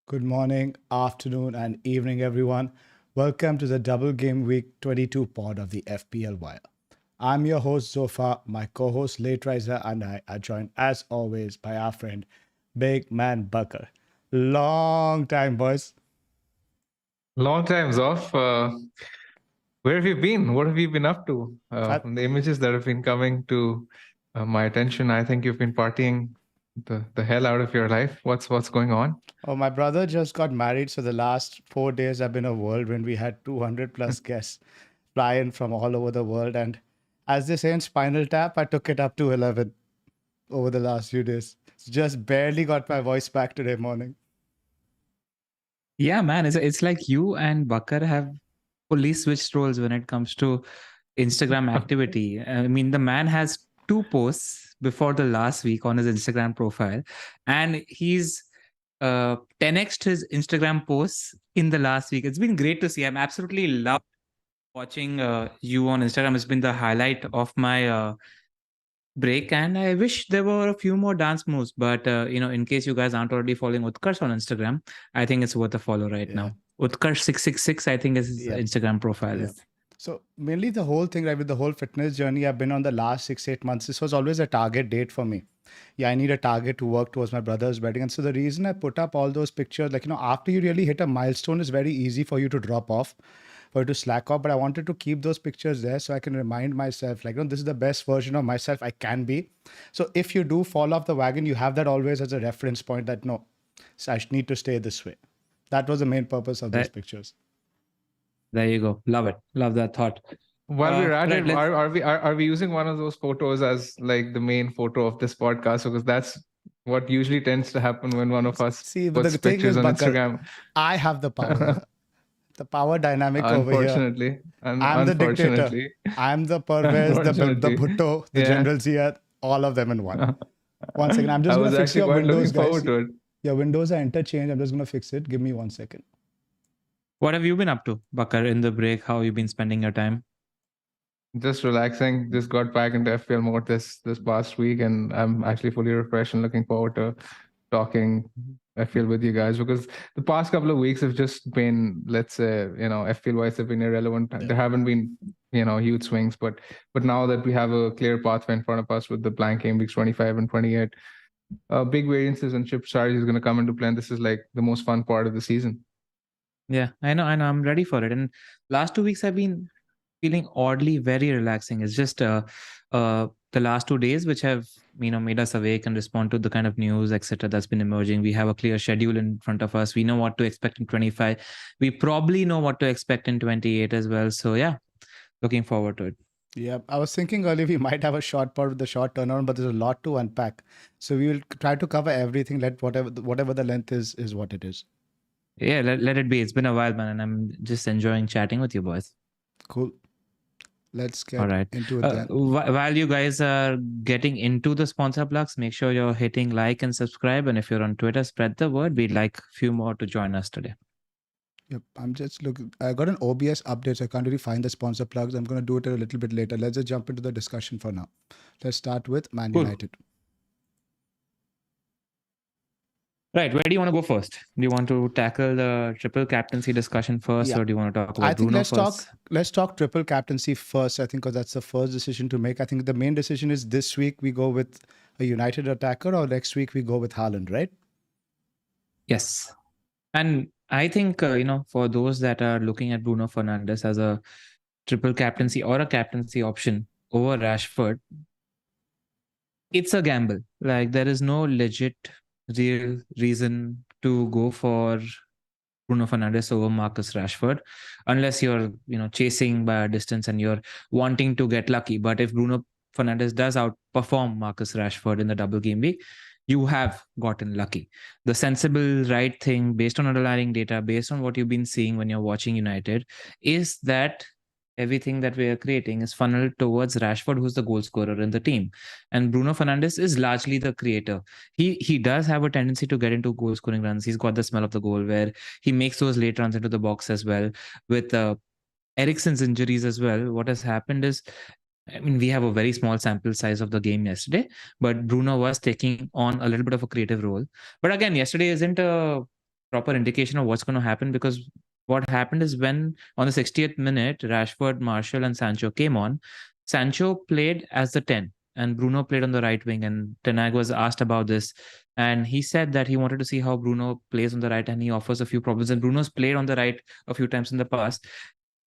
Good morning, afternoon, and evening, everyone. Welcome to the Double Gameweek 22 pod of the FPL Wire. I'm your host, Zoph. My co-host, Late Riser, and I are joined, as always, by our friend, Big Man Bakar. Long time, boys. Long time, Zoph. Where have you been? What have you been up to? From the images that have been coming to my attention, I think you've been partying the hell out of your life. What's going on? Oh, my brother just got married, so the last 4 days have been a whirlwind. We had 200 plus guests fly in from all over the world, and as they say in Spinal Tap, I took it up to 11 over the last few days. Just barely got my voice back today morning. Yeah, man, it's like you and Bakar have fully switched roles when it comes to Instagram activity. I mean, the man has 2 posts before the last week on his Instagram profile, and he's 10x'd his Instagram posts in the last week. It's been great to see. I'm absolutely loved watching you on Instagram. It's been the highlight of my break, and I wish there were a few more dance moves. But in case you guys aren't already following Utkarsh on Instagram, I think it's worth a follow right now. Utkarsh666, I think, is his Instagram profile. Yeah. So mainly the whole thing, right, with the whole fitness journey I've been on the last 6-8 months, this was always a target date for me. Yeah, I need a target to work towards my brother's wedding. And so the reason I put up all those pictures, like, after you really hit a milestone, it's very easy for you to drop off, for you to slack off. But I wanted to keep those pictures there so I can remind myself, like, this is the best version of myself I can be. So if you do fall off the wagon, you have that always as a reference point that, no, so I need to stay this way. That was the main purpose of those pictures. There you go. Love it. Love that thought. While we're at it, are we using one of those photos as like the main photo of this podcast? Because that's what usually tends to happen when one of us puts pictures on Instagram. I have the power. The power dynamic over here. Unfortunately. I'm the dictator. I'm the Pervez, the Bhutto, the General Zia, all of them in one. One second. I'm just going to fix your windows, guys. Your windows are interchanged. I'm just going to fix it. Give me 1 second. What have you been up to, Bakar, in the break? How have you been spending your time? Just relaxing. Just got back into FPL mode this past week, and I'm actually fully refreshed and looking forward to talking FPL with you guys, because the past couple of weeks have just been, let's say, FPL wise have been irrelevant. There haven't been, huge swings, but now that we have a clear pathway in front of us with the blank game weeks 25 and 28, big variances and chip strategy is going to come into play. And this is like the most fun part of the season. Yeah, I know. I'm ready for it. And last 2 weeks I've been feeling oddly very relaxing. It's just the last 2 days which have made us awake and respond to the kind of news, etc., that's been emerging. We have a clear schedule in front of us. We know what to expect in 25. We probably know what to expect in 28 as well. So yeah, looking forward to it. Yeah, I was thinking earlier we might have a short part with the short turnaround, but there's a lot to unpack. So we will try to cover everything. Let whatever the length is what it is. Yeah, let it be. It's been a while, man, and I'm just enjoying chatting with you boys. Cool. Let's get into it then. While you guys are getting into the sponsor plugs, make sure you're hitting like and subscribe. And if you're on Twitter, spread the word. We'd like a few more to join us today. Yep, I'm just looking. I got an OBS update, so I can't really find the sponsor plugs. I'm going to do it a little bit later. Let's just jump into the discussion for now. Let's start with Man United. Right, where do you want to go first? Do you want to tackle the triple captaincy discussion first, or do you want to talk about Bruno first? Let's talk triple captaincy first, I think, because that's the first decision to make. I think the main decision is this week we go with a United attacker, or next week we go with Haaland, right? Yes. And I think, for those that are looking at Bruno Fernandes as a triple captaincy or a captaincy option over Rashford, it's a gamble. Like, there is no legit real reason to go for Bruno Fernandes over Marcus Rashford, unless you're, chasing by a distance and you're wanting to get lucky. But if Bruno Fernandes does outperform Marcus Rashford in the double game week, you have gotten lucky. The sensible, right thing, based on underlying data, based on what you've been seeing when you're watching United, is that everything that we are creating is funneled towards Rashford, who's the goal scorer in the team. And Bruno Fernandes is largely the creator. He does have a tendency to get into goal scoring runs. He's got the smell of the goal where he makes those late runs into the box as well. With Eriksen's injuries as well, what has happened is, we have a very small sample size of the game yesterday, but Bruno was taking on a little bit of a creative role. But again, yesterday isn't a proper indication of what's going to happen, because what happened is when on the 60th minute, Rashford, Martial and Sancho came on, Sancho played as the 10 and Bruno played on the right wing, and Ten Hag was asked about this. And he said that he wanted to see how Bruno plays on the right, and he offers a few problems. And Bruno's played on the right a few times in the past.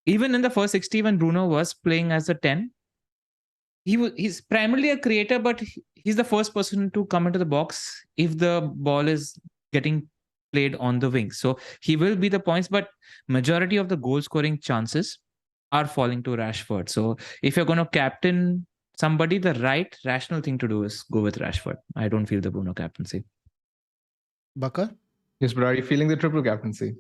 Even in the first 60, when Bruno was playing as a 10, he's primarily a creator, but he's the first person to come into the box if the ball is getting played on the wing. So he will be the points, but majority of the goal scoring chances are falling to Rashford. So if you're going to captain somebody, the right rational thing to do is go with Rashford. I don't feel the Bruno captaincy. Bakar? Yes, but are you feeling the triple captaincy?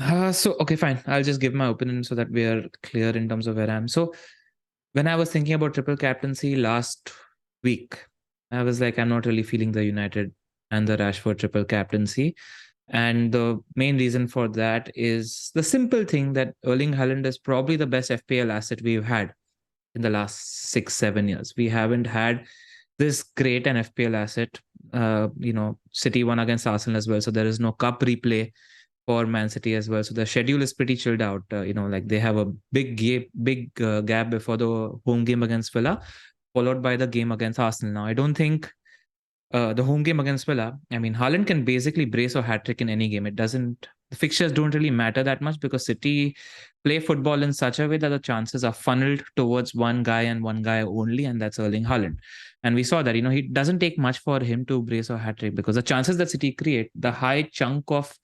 Okay, fine. I'll just give my opinion so that we are clear in terms of where I am. So when I was thinking about triple captaincy last week, I was like, I'm not really feeling the United and the Rashford triple captaincy. And the main reason for that is the simple thing that Erling Haaland is probably the best FPL asset we've had in the last 6-7 years. We haven't had this great an FPL asset. City won against Arsenal as well, so there is no cup replay for Man City as well. So the schedule is pretty chilled out. They have a big gap before the home game against Villa, followed by the game against Arsenal. Now, I don't think the home game against Villa, I mean, Haaland can basically brace or hat trick in any game. The fixtures don't really matter that much because City play football in such a way that the chances are funneled towards one guy and one guy only, and that's Erling Haaland. And we saw that, he doesn't take much for him to brace or hat trick because the chances that City create, the high chunk of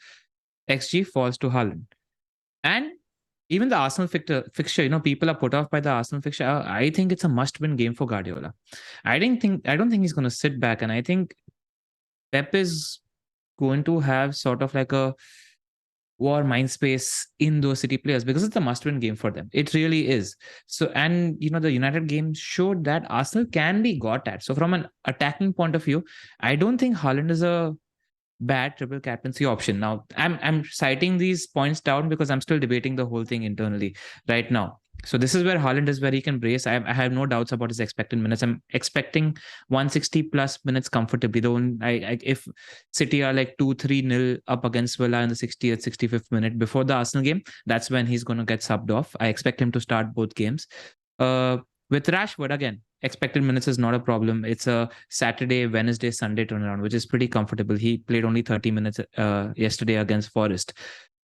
XG falls to Haaland. And even the Arsenal fixture, people are put off by the Arsenal fixture. I think it's a must-win game for Guardiola. I don't think he's going to sit back, and I think Pep is going to have sort of like a war mind space in those City players because it's a must-win game for them. It really is. So, and the United game showed that Arsenal can be got at. So, from an attacking point of view, I don't think Haaland is a bad triple captaincy option. Now, I'm citing these points down because I'm still debating the whole thing internally right now. So this is where Haaland is where he can brace. I have no doubts about his expected minutes. I'm expecting 160 plus minutes comfortably. If City are like 2-3-0 up against Villa in the 60th, 65th minute before the Arsenal game, that's when he's going to get subbed off. I expect him to start both games. With Rashford, again, expected minutes is not a problem. It's a Saturday, Wednesday, Sunday turnaround, which is pretty comfortable. He played only 30 minutes yesterday against Forest.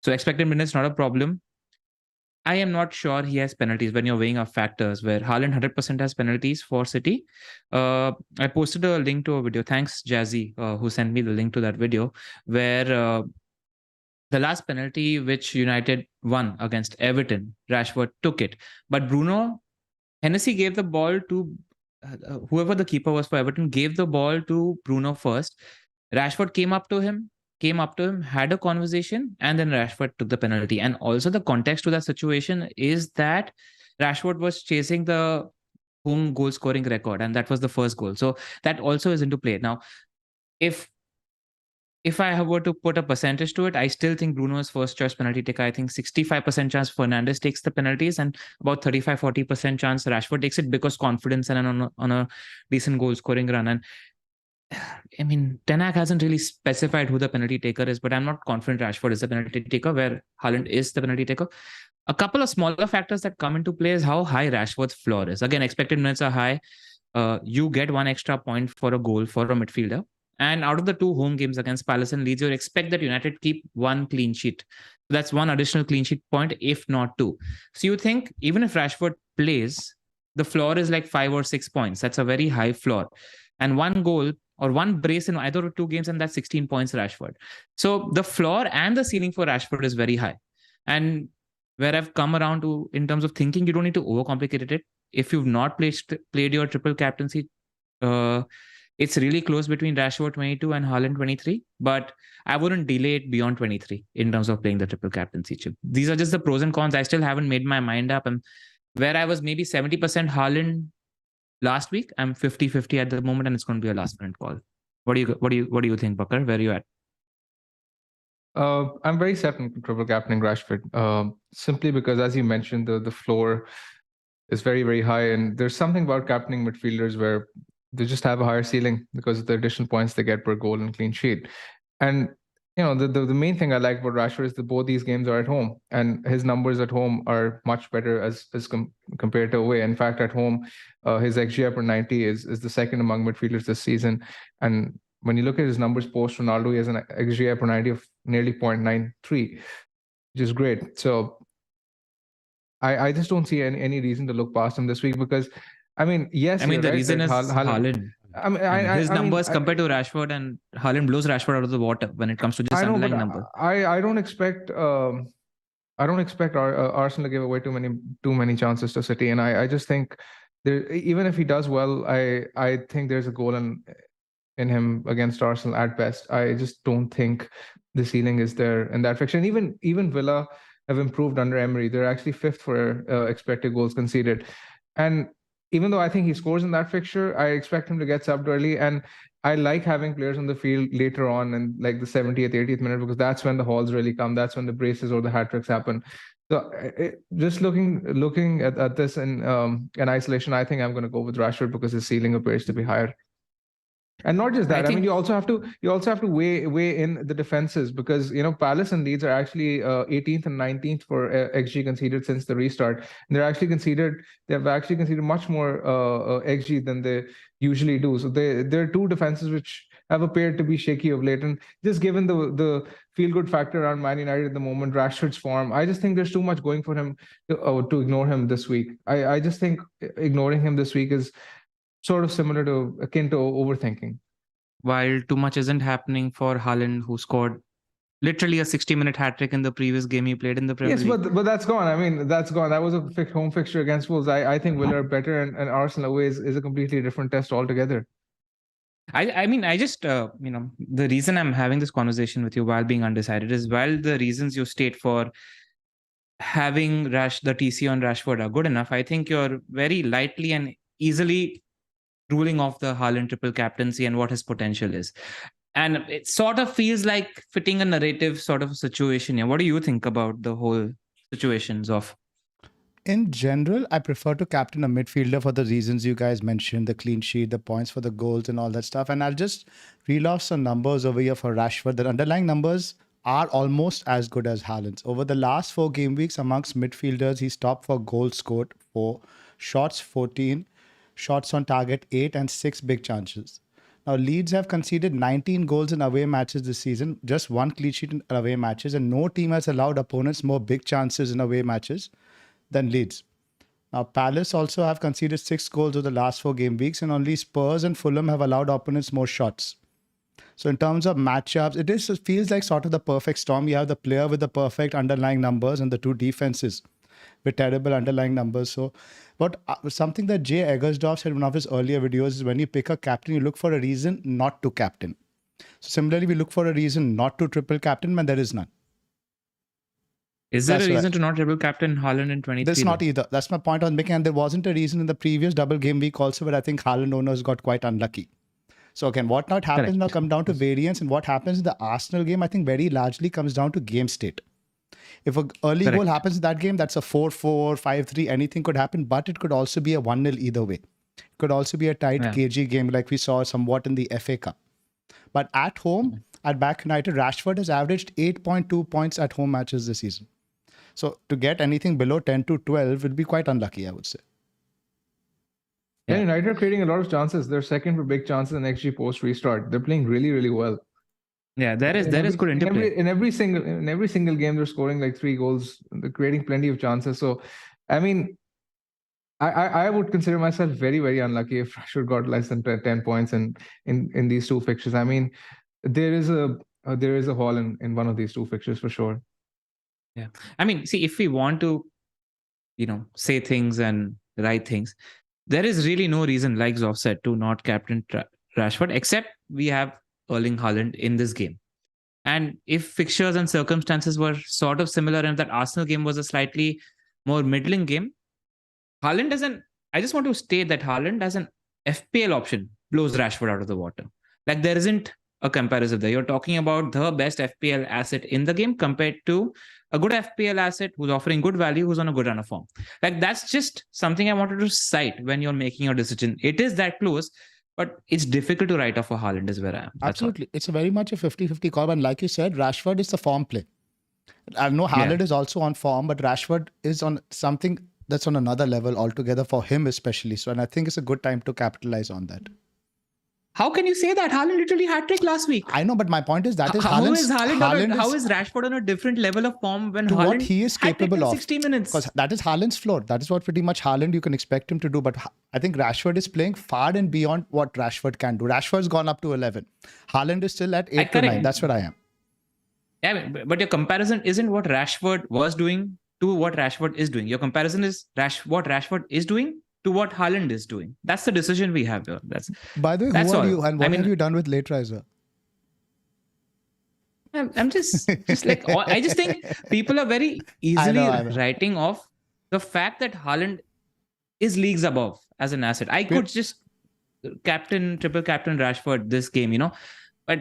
So expected minutes, not a problem. I am not sure he has penalties when you're weighing up factors where Haaland 100% has penalties for City. I posted a link to a video. Thanks, Jazzy, who sent me the link to that video, where the last penalty which United won against Everton, Rashford took it. But Hennessy gave the ball to whoever the keeper was for Everton, gave the ball to Bruno first. Rashford came up to him, had a conversation, and then Rashford took the penalty. And also the context to that situation is that Rashford was chasing the home goal scoring record, and that was the first goal. So that also is into play. Now, if I were to put a percentage to it, I still think Bruno is first choice penalty taker. I think 65% chance Fernandes takes the penalties and about 35-40% chance Rashford takes it because confidence and on a decent goal scoring run. And I mean, Ten Hag hasn't really specified who the penalty taker is, but I'm not confident Rashford is the penalty taker, where Haaland is the penalty taker. A couple of smaller factors that come into play is how high Rashford's floor is. Again, expected minutes are high. You get one extra point for a goal for a midfielder. And out of the two home games against Palace and Leeds, you expect that United keep one clean sheet. That's one additional clean sheet point, if not two. So you think even if Rashford plays, the floor is like 5 or 6 points. That's a very high floor. And one goal or one brace in either of two games, and that's 16 points Rashford. So the floor and the ceiling for Rashford is very high. And where I've come around to in terms of thinking, you don't need to overcomplicate it. If you've not played your triple captaincy, it's really close between Rashford 22 and Haaland 23, but I wouldn't delay it beyond 23 in terms of playing the triple captaincy chip. These are just the pros and cons. I still haven't made my mind up. And where I was maybe 70% Haaland last week, I'm 50-50 at the moment, and it's going to be a last minute call. What do you think, Bakar? Where are you at? I'm very set on triple captaining Rashford, simply because, as you mentioned, the floor is very, very high, and there's something about captaining midfielders where they just have a higher ceiling because of the additional points they get per goal and clean sheet. And the main thing I like about Rashford is that both these games are at home, and his numbers at home are much better as compared to away. In fact, at home, his XG per 90 is the second among midfielders this season. And when you look at his numbers post Ronaldo, he has an XG per 90 of nearly 0.93, which is great. So I just don't see any reason to look past him this week because, I mean, yes. I mean, the reason is Haaland. His numbers compared to Rashford, and Haaland blows Rashford out of the water when it comes to just underlying number. I don't expect Arsenal to give away too many chances to City, and I just think even if he does well, I think there's a goal in him against Arsenal at best. I just don't think the ceiling is there in that fixture. And even Villa have improved under Emery. They're actually 5th for expected goals conceded. And even though I think he scores in that fixture, I expect him to get subbed early. And I like having players on the field later on in like the 70th, 80th minute, because that's when the hauls really come. That's when the braces or the hat tricks happen. So just looking at this in isolation, I think I'm going to go with Rashford because his ceiling appears to be higher. And not just that, I mean, you also have to weigh in the defenses, because Palace and Leeds are actually 18th and 19th for XG conceded since the restart. And they've actually conceded much more XG than they usually do. So there are two defenses which have appeared to be shaky of late. And just given the feel-good factor around Man United at the moment, Rashford's form, I just think there's too much going for him to ignore him this week. I just think ignoring him this week is sort of akin to overthinking. While too much isn't happening for Haaland, who scored literally a 60-minute hat-trick in the previous game he played in the Premier League. Yes, but that's gone. I mean, that's gone. That was a home fixture against Wolves. I think Villa are better, and Arsenal away is a completely different test altogether. I mean, I just, the reason I'm having this conversation with you while being undecided is, while the reasons you state for having the TC on Rashford are good enough, I think you're very lightly and easily ruling off the Haaland triple captaincy and what his potential is. And it sort of feels like fitting a narrative sort of situation here. What do you think about the whole situations of? In general, I prefer to captain a midfielder for the reasons you guys mentioned, the clean sheet, the points for the goals and all that stuff. And I'll just reel off some numbers over here for Rashford. The underlying numbers are almost as good as Haaland's. Over the last 4 game weeks amongst midfielders, he's top for goals scored, 4, shots 14, shots on target 8, and 6 big chances. Now, Leeds have conceded 19 goals in away matches this season, just 1 clean sheet in away matches, and no team has allowed opponents more big chances in away matches than Leeds. Now, Palace also have conceded 6 goals over the last 4 game weeks, and only Spurs and Fulham have allowed opponents more shots. So in terms of matchups, it feels like sort of the perfect storm. You have the player with the perfect underlying numbers and the 2 defenses with terrible underlying numbers. So, but something that Jay Eggersdorf said in one of his earlier videos is, when you pick a captain, you look for a reason not to captain. So similarly, we look for a reason not to triple captain, when there is none. Is there a reason to not triple captain Haaland in 23? There's not either. That's my point I was making. And there wasn't a reason in the previous double game week also, where I think Haaland owners got quite unlucky. So again, what not happens Correct. now come down to variance, and what happens in the Arsenal game, I think very largely comes down to game state. If an early Correct. goal happens in that game, that's a 4-4, 5-3, anything could happen, but it could also be a 1-0 either way. It could also be a tight, cagey game like we saw somewhat in the FA Cup. But at home, at Back United, Rashford has averaged 8.2 points at home matches this season. So to get anything below 10 to 12 would be quite unlucky, I would say. Yeah, United are creating a lot of chances. They're second for big chances in XG post restart. They're playing really, really well. Yeah, there is good interplay. In every single game, they're scoring like 3 goals. They're creating plenty of chances. So, I mean, I would consider myself very, very unlucky if Rashford got less than 10 points in these 2 fixtures. I mean, there is a haul in one of these 2 fixtures for sure. Yeah, I mean, see, if we want to, say things and write things, there is really no reason, like Zoph said, to not captain Rashford, except we have Erling Haaland in this game. And if fixtures and circumstances were sort of similar, and that Arsenal game was a slightly more middling game, I just want to state that Haaland as an FPL option blows Rashford out of the water. Like, there isn't a comparison there. You're talking about the best FPL asset in the game compared to a good FPL asset who's offering good value, who's on a good run of form. Like, that's just something I wanted to cite when you're making your decision. It is that close, but it's difficult to write off for Haaland is where I am. Absolutely. It's a very much a 50-50 call. And like you said, Rashford is the form play. I know Haaland is also on form, but Rashford is on something that's on another level altogether for him especially. So, and I think it's a good time to capitalize on that. How can you say that? Haaland literally hat-trick last week. I know, but my point is that is how Haaland's, is how is Rashford on a different level of form when to Haaland what he is capable of? 60 minutes. Because that is Haaland's floor. That is what pretty much Haaland you can expect him to do. But I think Rashford is playing far and beyond what Rashford can do. Rashford's gone up to 11. Haaland is still at 8 to 9. That's where I am. Yeah, but your comparison isn't what Rashford was doing to what Rashford is doing. Your comparison is what Rashford is doing to what Haaland is doing. That's the decision we have here. By the way, who are you and what have you done with Late Riser? I'm just like, I just think people are very easily I know. writing off the fact that Haaland is leagues above as an asset. I could just triple captain Rashford this game, but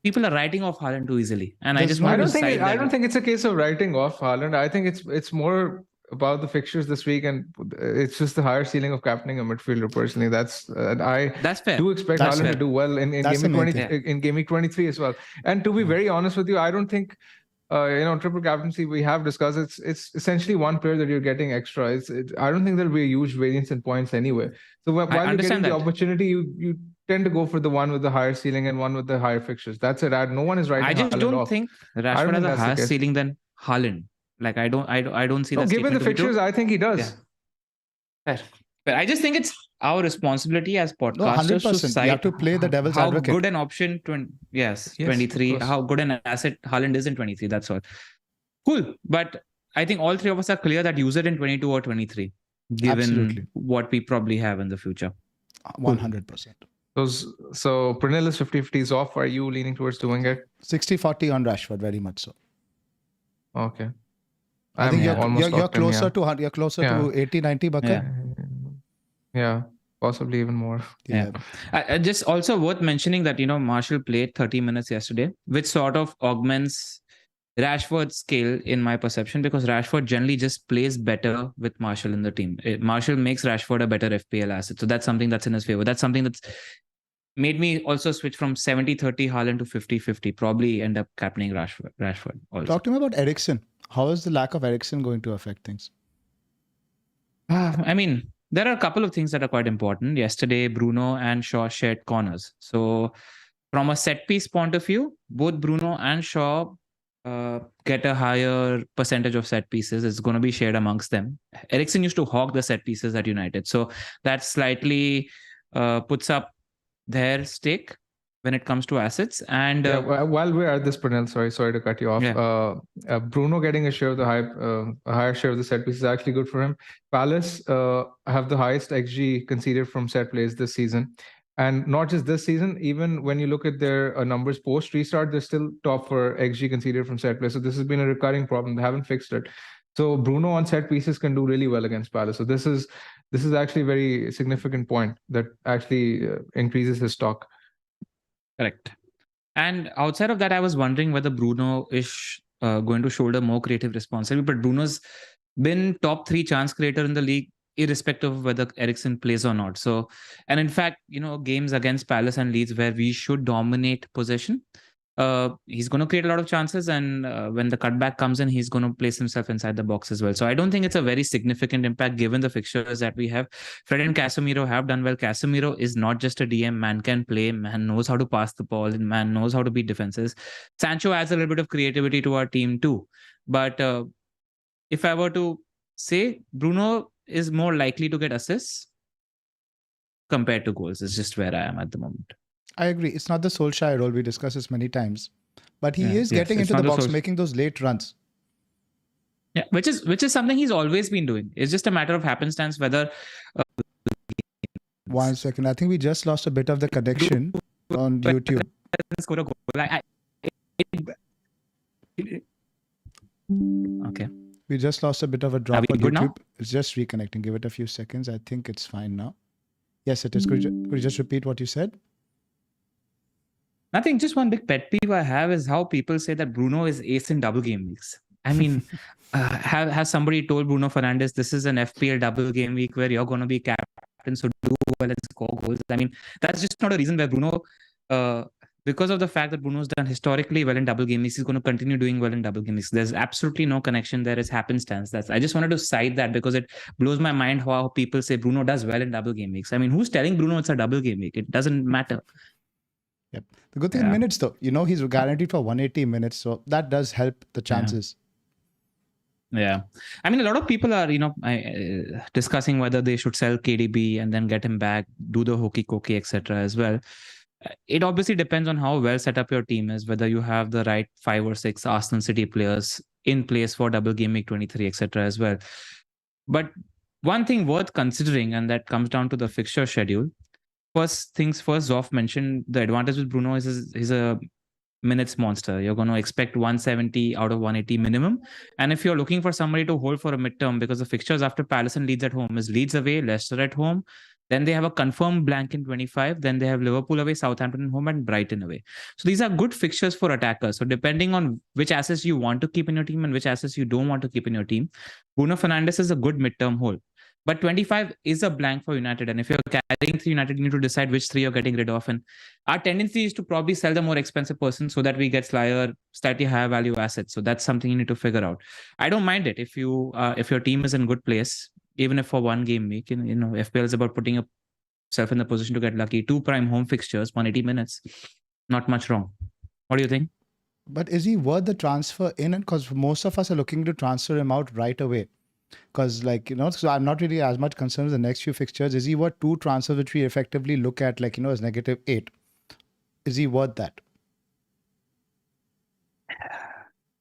people are writing off Haaland too easily. And I just want to say I don't think it's a case of writing off Haaland. I think it's more about the fixtures this week, and it's just the higher ceiling of captaining a midfielder. Personally, that's fair. Do expect Haaland to do well in Game Week 23 as well. And to be very honest with you, I don't think triple captaincy we have discussed. It's essentially one player that you're getting extra. I don't think there'll be a huge variance in points anyway. So while you're getting the opportunity, you tend to go for the one with the higher ceiling and one with the higher fixtures. That's it. No one is writing. I just don't think Rashford has a higher ceiling than Haaland. Like I don't see that. Given the fixtures, I think he does. Yeah. But I just think it's our responsibility as podcasters to cite you have to play the devil's advocate. How good an option 23, how good an asset Haaland is in 23. That's all. Cool. But I think all three of us are clear that use it in 22 or 23, given what we probably have in the future. 100%. So Pranil is 50-50 off. Are you leaning towards doing it? 60-40 on Rashford, very much so. Okay. I think you're closer to 80-90, Bakar. Yeah, possibly even more. Yeah. Just also worth mentioning that Martial played 30 minutes yesterday, which sort of augments Rashford's skill in my perception, because Rashford generally just plays better with Martial in the team. Martial makes Rashford a better FPL asset, so that's something that's in his favor. That's something that's made me also switch from 70-30 Haaland to 50-50. Probably end up captaining Rashford also. Talk to me about Eriksen. How is the lack of Eriksen going to affect things? I mean, there are a couple of things that are quite important. Yesterday, Bruno and Shaw shared corners. So from a set piece point of view, both Bruno and Shaw get a higher percentage of set pieces. It's going to be shared amongst them. Eriksen used to hog the set pieces at United. So that slightly puts up their stake when it comes to assets. And while we're at this, Pranil, sorry to cut you off. Bruno getting a higher share of the set piece is actually good for him. Palace have the highest XG conceded from set plays this season. And not just this season, even when you look at their numbers post restart, they're still top for XG conceded from set plays. So this has been a recurring problem. They haven't fixed it. So Bruno on set pieces can do really well against Palace. So this is actually a very significant point that actually increases his stock. Correct. And outside of that, I was wondering whether Bruno is going to shoulder more creative responsibility. But Bruno's been top 3 chance creator in the league, irrespective of whether Eriksen plays or not. So, and in fact, games against Palace and Leeds where we should dominate possession, he's going to create a lot of chances. And when the cutback comes in, he's going to place himself inside the box as well. So I don't think it's a very significant impact given the fixtures that we have. Fred and Casemiro have done well. Casemiro is not just a DM. Man can play. Man knows how to pass the ball. And man knows how to beat defenses. Sancho adds a little bit of creativity to our team too. But if I were to say, Bruno is more likely to get assists compared to goals. It's just where I am at the moment. I agree. It's not the Solskjaer role. We discussed this many times. But he is getting into the box, making those late runs. Yeah, which is something he's always been doing. It's just a matter of happenstance whether... 1 second. I think we just lost a bit of the connection on YouTube. Score a goal. Okay. We just lost a bit of a drop on YouTube. Now? It's just reconnecting. Give it a few seconds. I think it's fine now. Yes, it is. Could you just repeat what you said? Nothing. Just one big pet peeve I have is how people say that Bruno is ace in double game weeks. I mean, has somebody told Bruno Fernandes this is an FPL double game week where you're going to be captain, so do well and score goals? I mean, that's just not a reason where Bruno, because of the fact that Bruno's done historically well in double game weeks, he's going to continue doing well in double game weeks. There's absolutely no connection there. It's happenstance. I just wanted to cite that because it blows my mind how people say Bruno does well in double game weeks. I mean, who's telling Bruno it's a double game week? It doesn't matter. Yep. The good thing in minutes though, he's guaranteed for 180 minutes. So that does help the chances. Yeah. I mean, a lot of people are, discussing whether they should sell KDB and then get him back, do the hokey cokey, etc. as well. It obviously depends on how well set up your team is, whether you have the right 5 or 6 Arsenal City players in place for double game week 23, etc. as well. But one thing worth considering, and that comes down to the fixture schedule. First things first, Zoph mentioned the advantage with Bruno is he's a minutes monster. You're going to expect 170 out of 180 minimum. And if you're looking for somebody to hold for a midterm, because the fixtures after Palace and Leeds at home is Leeds away, Leicester at home. Then they have a confirmed blank in 25. Then they have Liverpool away, Southampton at home, and Brighton away. So these are good fixtures for attackers. So depending on which assets you want to keep in your team and which assets you don't want to keep in your team, Bruno Fernandes is a good midterm hold. But 25 is a blank for United. And if you're carrying 3 United, you need to decide which 3 you're getting rid of. And our tendency is to probably sell the more expensive person so that we get slightly higher value assets. So that's something you need to figure out. I don't mind it if your team is in good place, even if for one game week. FPL is about putting yourself in the position to get lucky. 2 prime home fixtures, 180 minutes. Not much wrong. What do you think? But is he worth the transfer in? Because most of us are looking to transfer him out right away. Because so I'm not really as much concerned with the next few fixtures. Is he worth 2 transfers, which we effectively look at as -8? Is he worth that?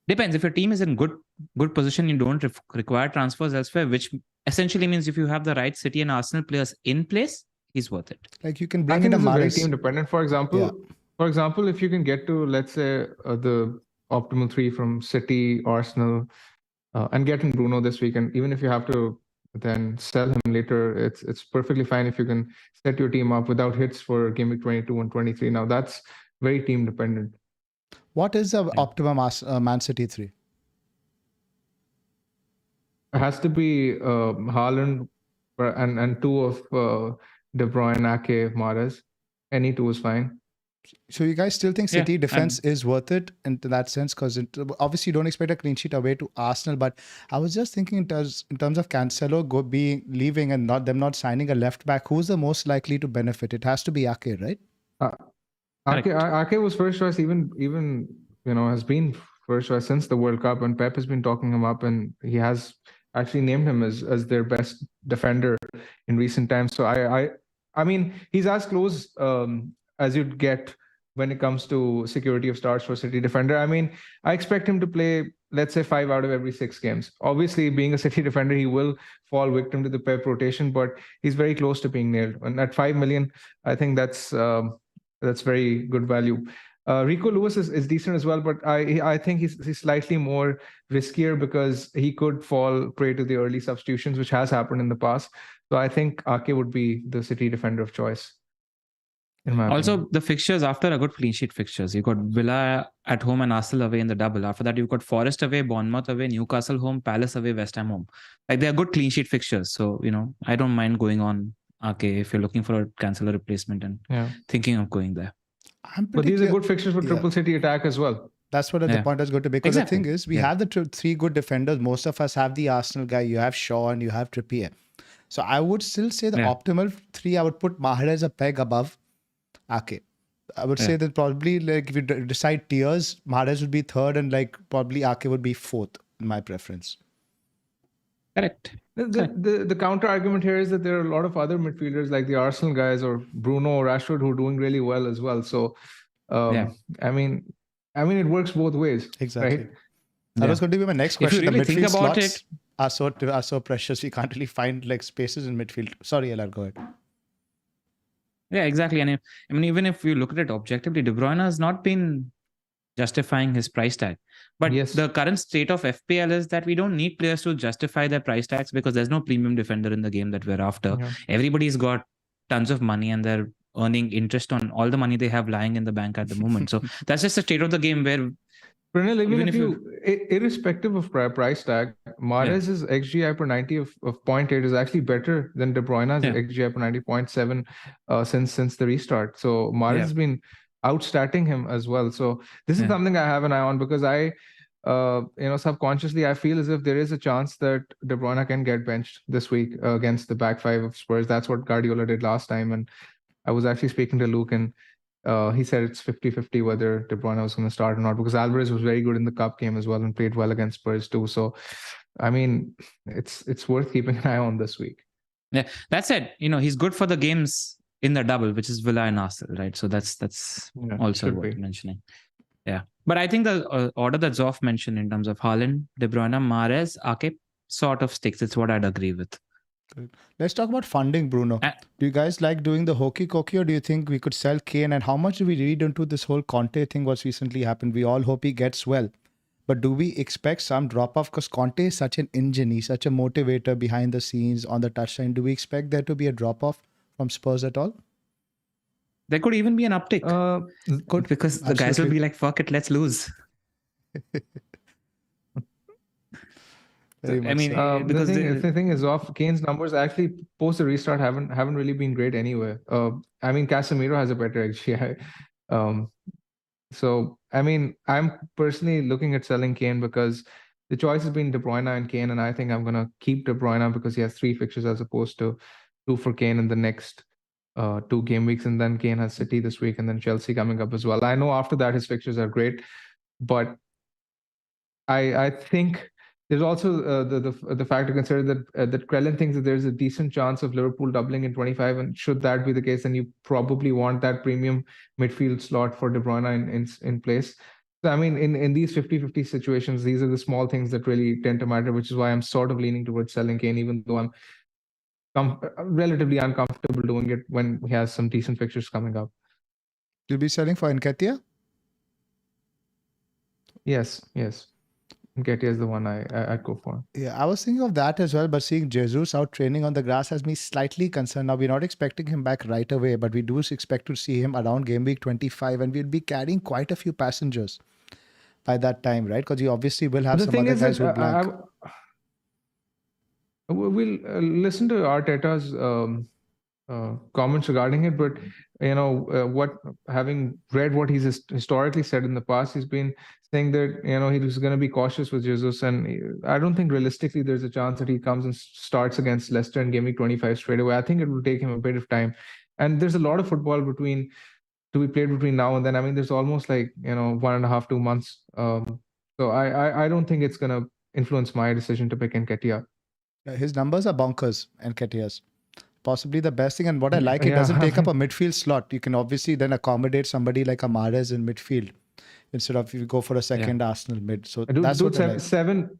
Depends. If your team is in good position, you don't require transfers elsewhere, which essentially means if you have the right City and Arsenal players in place, he's worth it. Like you can bring in a very team dependent. For example, if you can get to, let's say, the optimal 3 from City, Arsenal, and get in Bruno this week, and even if you have to then sell him later, it's perfectly fine if you can set your team up without hits for game week 22 and 23. Now that's very team dependent. What is the optimum Man City 3? It has to be Haaland and 2 of De Bruyne, Ake, Mahrez. Any 2 is fine. So you guys still think City defense is worth it in that sense? Because obviously you don't expect a clean sheet away to Arsenal, but I was just thinking in terms of Cancelo leaving and not signing a left back, who's the most likely to benefit? It has to be Ake, right? Ake was first choice, even has been first choice since the World Cup, and Pep has been talking him up, and he has actually named him as their best defender in recent times. So I mean, he's as close as you'd get when it comes to security of starts for City defender. I mean, I expect him to play, let's say, 5 out of every 6 games. Obviously, being a City defender, he will fall victim to the Pep rotation, but he's very close to being nailed. And at 5 million, I think that's very good value. Rico Lewis is decent as well, but I think he's slightly more riskier because he could fall prey to the early substitutions, which has happened in the past. So I think Ake would be the City defender of choice. Also, the fixtures after are good clean sheet fixtures. You've got Villa at home and Arsenal away in the double. After that, you've got Forest away, Bournemouth away, Newcastle home, Palace away, West Ham home. Like, they are good clean sheet fixtures. So, I don't mind going on Ake if you're looking for a Cancelo replacement and thinking of going there. But these are good fixtures for Triple City attack as well. That's what the point I was going to make. Because the thing is, we have the 3 good defenders. Most of us have the Arsenal guy. You have Shaw and you have Trippier. So I would still say the optimal 3, I would put Mahrez a peg above Ake. I would say that probably, like, if you decide tiers, Mahrez would be 3rd and probably Ake would be 4th in my preference. Correct. The counter argument here is that there are a lot of other midfielders like the Arsenal guys or Bruno or Rashford who are doing really well as well. So, I mean, it works both ways. Exactly. Right? That was going to be my next question. If you really the midfield think about slots are so precious. We can't really find spaces in midfield. Sorry, Ella, go ahead. Yeah, exactly. And even if you look at it objectively, De Bruyne has not been justifying his price tag. But the current state of FPL is that we don't need players to justify their price tags because there's no premium defender in the game that we're after. Yeah. Everybody's got tons of money and they're earning interest on all the money they have lying in the bank at the moment. So that's just the state of the game where... Pranil, even if irrespective of price tag, Mahrez's XGI per 90 of 0.8 is actually better than De Bruyne's XGI per 90 0.7 since the restart. So Mahrez has been outstatting him as well. So this is something I have an eye on because I subconsciously I feel as if there is a chance that De Bruyne can get benched this week against the back 5 of Spurs. That's what Guardiola did last time. And I was actually speaking to Luke and he said it's 50-50 whether De Bruyne was going to start or not because Alvarez was very good in the cup game as well and played well against Spurs too. So, I mean, it's worth keeping an eye on this week. Yeah, that said, he's good for the games in the double, which is Villa and Arsenal, right? So that's also worth mentioning. Yeah, but I think the order that Zoph mentioned in terms of Haaland, De Bruyne, Mahrez, Ake sort of sticks. It's what I'd agree with. Let's talk about funding, Bruno. Uh, Do you guys like doing the hokey cokey, or do you think we could sell Kane? And how much do we read into this whole Conte thing what's recently happened? We all hope he gets well. But do we expect some drop off? Because Conte is such an engine, he's such a motivator behind the scenes on the touchline. Do we expect there to be a drop off from Spurs at all? There could even be an uptick. Could, because the guys will be like, fuck it, let's lose. Because the thing is, off Kane's numbers actually post the restart haven't really been great anyway. I mean, Casemiro has a better XGI. So I mean, I'm personally looking at selling Kane because the choice has been De Bruyne and Kane, and I think I'm gonna keep De Bruyne because he has 3 fixtures as opposed to 2 for Kane in the next 2 game weeks, and then Kane has City this week and then Chelsea coming up as well. I know after that his fixtures are great, but I think there's also the fact to consider that Krellin thinks that there's a decent chance of Liverpool doubling in 25, and should that be the case, then you probably want that premium midfield slot for De Bruyne in place. So I mean, in these 50-50 situations, these are the small things that really tend to matter, which is why I'm sort of leaning towards selling Kane, even though I'm relatively uncomfortable doing it when he has some decent fixtures coming up. You'll be selling for Nketiah? Yes. Nketiah is the one I'd go for. Yeah, I was thinking of that as well, but seeing Jesus out training on the grass has me slightly concerned. Now, we're not expecting him back right away, but we do expect to see him around game week 25, and we'll be carrying quite a few passengers by that time, right? Because you obviously will have some other guys who blank. We'll listen to Arteta's comments regarding it, but having read what he's historically said in the past, he's been saying that he's going to be cautious with Jesus, and I don't think realistically there's a chance that he comes and starts against Leicester in game week 25 straight away. I think it will take him a bit of time, and there's a lot of football to be played between now and then. I mean, there's almost like 1.5 2 months. So I don't think it's going to influence my decision to pick Nketiah. His numbers are bonkers, Nketiah's. Possibly the best thing, and what I like, it doesn't take up a midfield slot. You can obviously then accommodate somebody like Mahrez in midfield instead of if you go for a second Arsenal mid. So that's what I like. Seven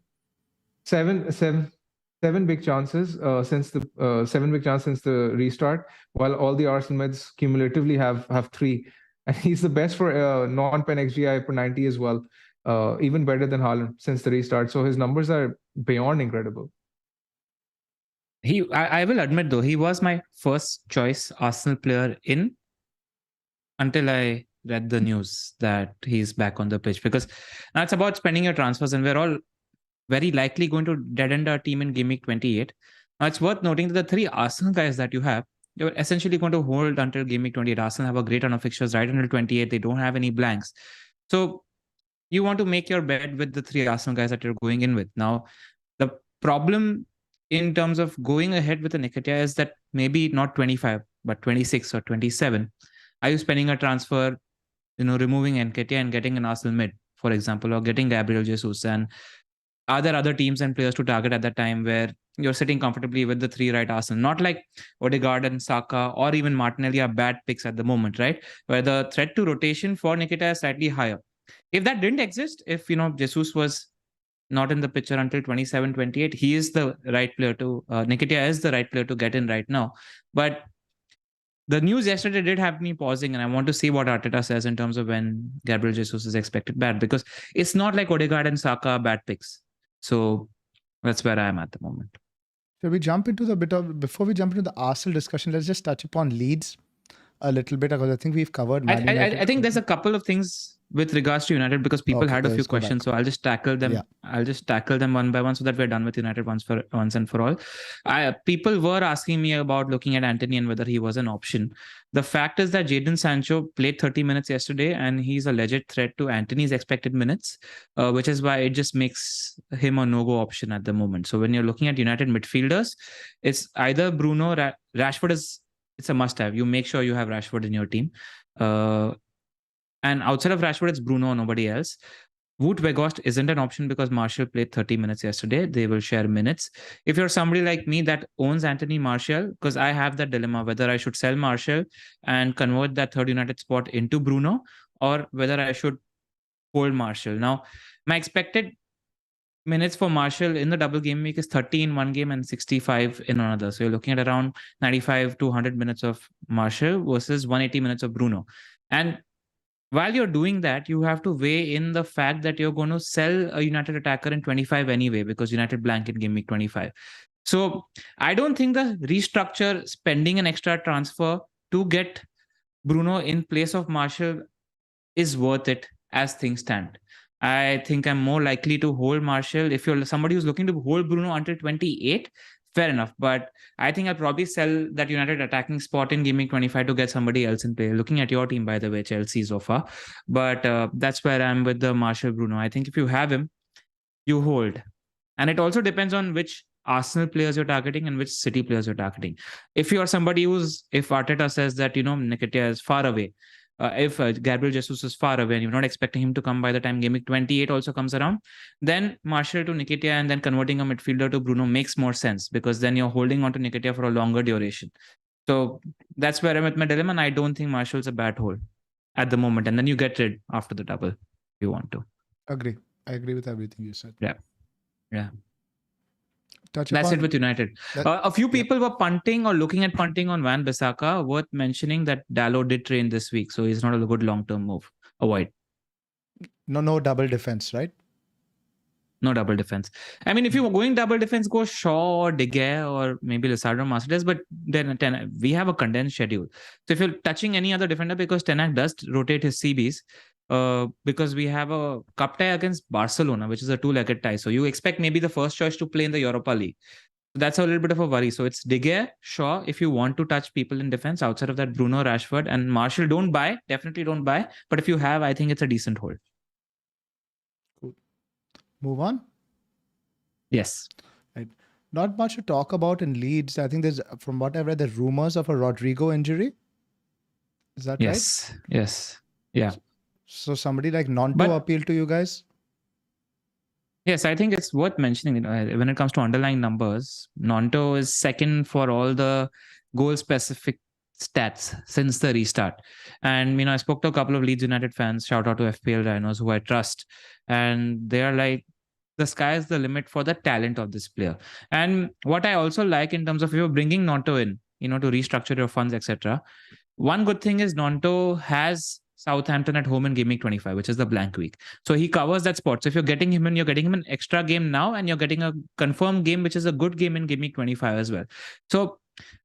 big chances since the restart, while all the Arsenal mids cumulatively have 3, and he's the best for non-pen XGI per 90 as well, even better than Haaland since the restart. So his numbers are beyond incredible. I will admit though, he was my first choice Arsenal player until I read the news that he's back on the pitch, because now it's about spending your transfers, and we're all very likely going to dead end our team in game week 28. Now it's worth noting that the 3 Arsenal guys that you have, you're essentially going to hold until game week 28. Arsenal have a great run of fixtures right until 28. They don't have any blanks. So you want to make your bed with the 3 Arsenal guys that you're going in with. Now, the problem in terms of going ahead with an Nketiah is that maybe not 25, but 26 or 27. Are you spending a transfer, removing Nketiah and getting an Arsenal mid, for example, or getting Gabriel Jesus? And are there other teams and players to target at that time where you're sitting comfortably with the 3 right Arsenal? Not like Odegaard and Saka or even Martinelli are bad picks at the moment, right? Where the threat to rotation for Nketiah is slightly higher. If that didn't exist, if Jesus was not in the picture until 27, 28, he is the right player to Nketiah is the right player to get in right now. But the news yesterday did have me pausing, and I want to see what Arteta says in terms of when Gabriel Jesus is expected back, because it's not like Odegaard and Saka are bad picks. So that's where I am at the moment. Should we jump into before we jump into the Arsenal discussion, let's just touch upon Leeds a little bit, because I think we've covered. I think there's a couple of things with regards to United, because people had a few questions, so I'll just tackle them. Yeah. I'll just tackle them one by one so that we're done with United once and for all. People were asking me about looking at Antony and whether he was an option. The fact is that Jadon Sancho played 30 minutes yesterday, and he's a legit threat to Antony's expected minutes, which is why it just makes him a no-go option at the moment. So when you're looking at United midfielders, it's either Bruno, Rashford it's a must-have. You make sure you have Rashford in your team. And outside of Rashford, it's Bruno or nobody else. Wout Weghorst isn't an option because Martial played 30 minutes yesterday. They will share minutes. If you're somebody like me that owns Anthony Martial, because I have that dilemma whether I should sell Martial and convert that third United spot into Bruno, or whether I should hold Martial. Now, my expected minutes for Martial in the double game week is 30 in one game and 65 in another. So you're looking at around 95 to 100 minutes of Martial versus 180 minutes of Bruno. And while you're doing that, you have to weigh in the fact that you're going to sell a United attacker in 25 anyway, because United blank in game week 25. So I don't think the restructure, spending an extra transfer to get Bruno in place of Martial is worth it as things stand. I think I'm more likely to hold Martial. If you're somebody who's looking to hold Bruno until 28, fair enough. But I think I'll probably sell that United attacking spot in Game Week 25 to get somebody else in play. Looking at your team, by the way, Chelsea, Zoph. But that's where I'm with the Martial Bruno. I think if you have him, you hold. And it also depends on which Arsenal players you're targeting and which City players you're targeting. If you are somebody if Arteta says that, Nketiah is far away, if Gabriel Jesus is far away and you're not expecting him to come by the time Game Week 28 also comes around, then Martial to Nketiah and then converting a midfielder to Bruno makes more sense, because then you're holding on to Nketiah for a longer duration. So that's where I'm at my dilemma, and I don't think Martial's a bad hold at the moment. And then you get rid after the double if you want to. Agree. I agree with everything you said. Yeah. That's it with United. A few people were punting or looking at punting on Wan-Bissaka. Worth mentioning that Dalot did train this week, so he's not a good long-term move. Avoid. No double defense, right? No double defense. I mean, if you were going double defense, go Shaw or De Gea or maybe Lissandro Martinez, but then we have a condensed schedule. So if you're touching any other defender, because Ten Hag does rotate his CBs, because we have a cup tie against Barcelona, which is a two-legged tie. So you expect maybe the first choice to play in the Europa League. So that's a little bit of a worry. So it's De Gea, Shaw, if you want to touch people in defense. Outside of that, Bruno, Rashford, and Martial, don't buy. Definitely don't buy. But if you have, I think it's a decent hold. Cool. Move on? Yes. Right. Not much to talk about in Leeds. I think there's, from what I've read, the rumors of a Rodrigo injury. Is that right? Yes. Yeah. So somebody like Nonto appealed to you guys? Yes, I think it's worth mentioning. When it comes to underlying numbers, Nonto is second for all the goal-specific stats since the restart. And, I spoke to a couple of Leeds United fans, shout out to FPL Rhinos, who I trust. And they are like, the sky is the limit for the talent of this player. And what I also like in terms of if you're bringing Nonto in, to restructure your funds, etc. One good thing is Nonto has Southampton at home in Game Week 25, which is the blank week. So he covers that spot. So if you're getting him in, you're getting him an extra game now, and you're getting a confirmed game, which is a good game in Game Week 25 as well. So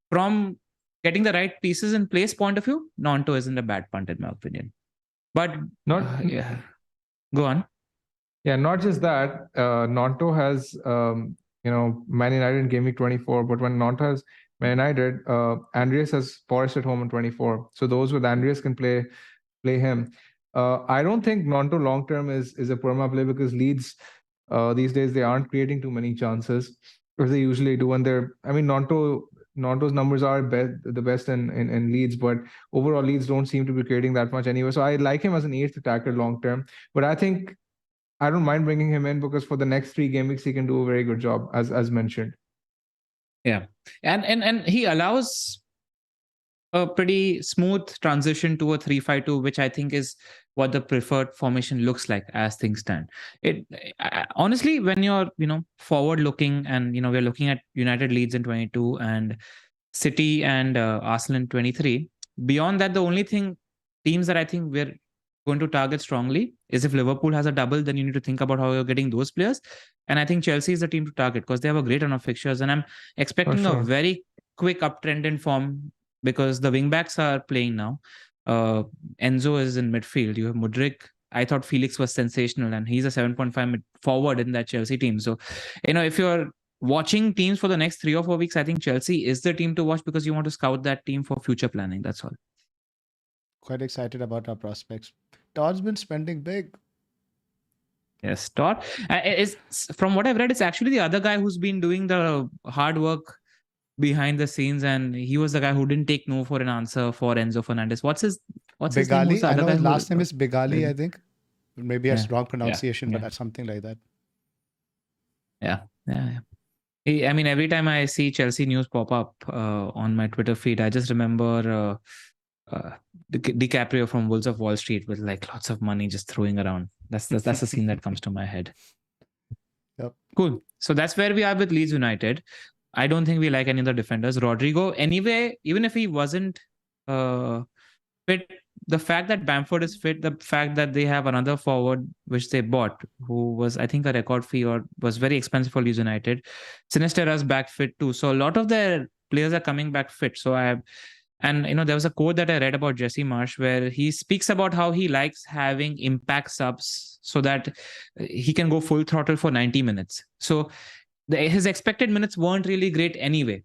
from getting the right pieces in place point of view, Nonto isn't a bad punt in my opinion. But go on. Yeah, not just that. Nonto has, Man United in Game Week 24, but when Nonto has Man United, Andreas has Forest at home in 24. So those with Andreas can play him. I don't think Nonto long term is a perma play, because Leeds these days they aren't creating too many chances as they usually do. And Nonto's numbers are the best in Leeds, but overall Leeds don't seem to be creating that much anyway. So I like him as an 8th attacker long term, but I think I don't mind bringing him in, because for the next 3 game weeks he can do a very good job, as mentioned. Yeah, and he allows a pretty smooth transition to a 3-5-2, which I think is what the preferred formation looks like as things stand. Honestly, when you're forward looking, and we're looking at United, Leeds in 22 and City and Arsenal in 23. Beyond that, the only teams that I think we're going to target strongly is if Liverpool has a double, then you need to think about how you're getting those players. And I think Chelsea is the team to target, because they have a great run of fixtures, and I'm expecting a very quick uptrend in form, because the wingbacks are playing now. Enzo is in midfield. You have Mudryk. I thought Felix was sensational, and he's a 7.5 forward in that Chelsea team. So, if you're watching teams for the next 3 or 4 weeks, I think Chelsea is the team to watch, because you want to scout that team for future planning. That's all. Quite excited about our prospects. Todd's been spending big. Yes, Todd. From what I've read, it's actually the other guy who's been doing the hard work behind the scenes, and he was the guy who didn't take no for an answer for Enzo Fernandez. What's his name? I know his last name is Begali, I think. Maybe a wrong pronunciation, but that's something like that. Yeah. Every time I see Chelsea news pop up on my Twitter feed, I just remember DiCaprio from Wolves of Wall Street with like lots of money just throwing around. That's the scene that comes to my head. Yep. Cool. So that's where we are with Leeds United. I don't think we like any of the defenders. Rodrigo, anyway, even if he wasn't fit, the fact that Bamford is fit, the fact that they have another forward which they bought, who was, I think, a record fee or was very expensive for Leeds United. Sinistera's back fit too. So a lot of their players are coming back fit. So there was a quote that I read about Jesse Marsh where he speaks about how he likes having impact subs so that he can go full throttle for 90 minutes. So his expected minutes weren't really great anyway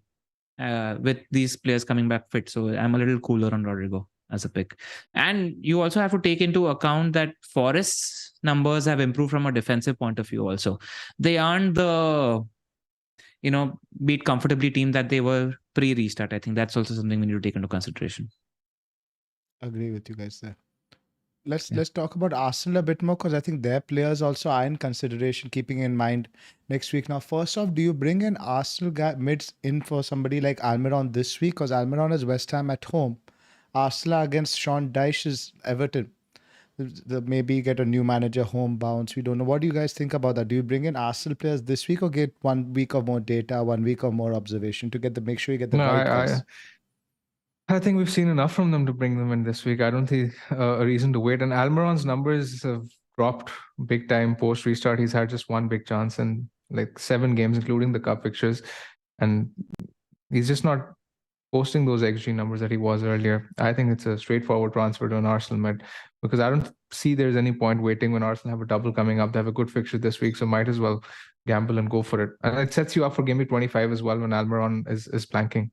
with these players coming back fit. So I'm a little cooler on Rodrigo as a pick. And you also have to take into account that Forest's numbers have improved from a defensive point of view also. They aren't the beat comfortably team that they were pre-restart. I think that's also something we need to take into consideration. Agree with you guys there. Let's talk about Arsenal a bit more, because I think their players also are in consideration, keeping in mind next week. Now, first off, do you bring an Arsenal guy mids in for somebody like Almiron this week? Because Almiron is West Ham at home. Arsenal against Sean Dyche is Everton. Maybe get a new manager home bounce. We don't know. What do you guys think about that? Do you bring in Arsenal players this week, or get 1 week of more data, 1 week of more observation to make sure you get the right guys? I think we've seen enough from them to bring them in this week. I don't see a reason to wait. And Almiron's numbers have dropped big time post restart. He's had just one big chance in like 7 games, including the cup fixtures, and he's just not posting those XG numbers that he was earlier. I think it's a straightforward transfer to an Arsenal mid, because I don't see there's any point waiting when Arsenal have a double coming up. They have a good fixture this week, so might as well gamble and go for it. And it sets you up for game week 25 as well when Almiron is planking.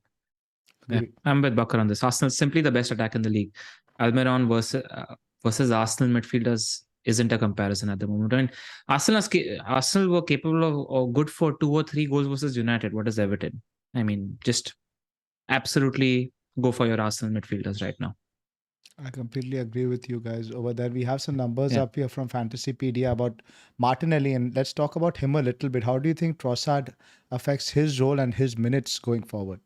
Yeah, I'm with Bakar on this. Arsenal is simply the best attack in the league. Almiron versus Arsenal midfielders isn't a comparison at the moment. And Arsenal were capable of or good for 2 or 3 goals versus United. What is Everton? I mean, just absolutely go for your Arsenal midfielders right now. I completely agree with you guys over there. We have some numbers up here from Fantasypaedia about Martinelli, and let's talk about him a little bit. How do you think Trossard affects his role and his minutes going forward?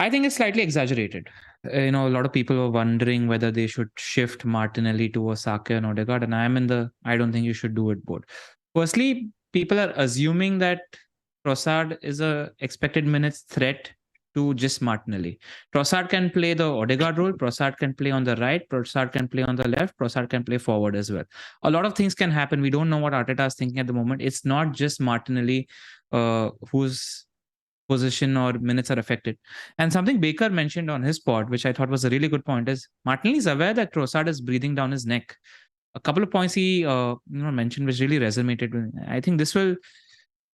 I think it's slightly exaggerated. A lot of people were wondering whether they should shift Martinelli to Saka and Odegaard, and I don't think you should do it both. Firstly, people are assuming that Trossard is a expected minutes threat to just Martinelli. Trossard can play the Odegaard role, Trossard can play on the right, Trossard can play on the left, Trossard can play forward as well. A lot of things can happen. We don't know what Arteta is thinking at the moment. It's not just Martinelli whose position or minutes are affected. And something Bakar mentioned on his pod, which I thought was a really good point, is Martinelli is aware that Trossard is breathing down his neck. A couple of points he mentioned which really resonated with me. I think this will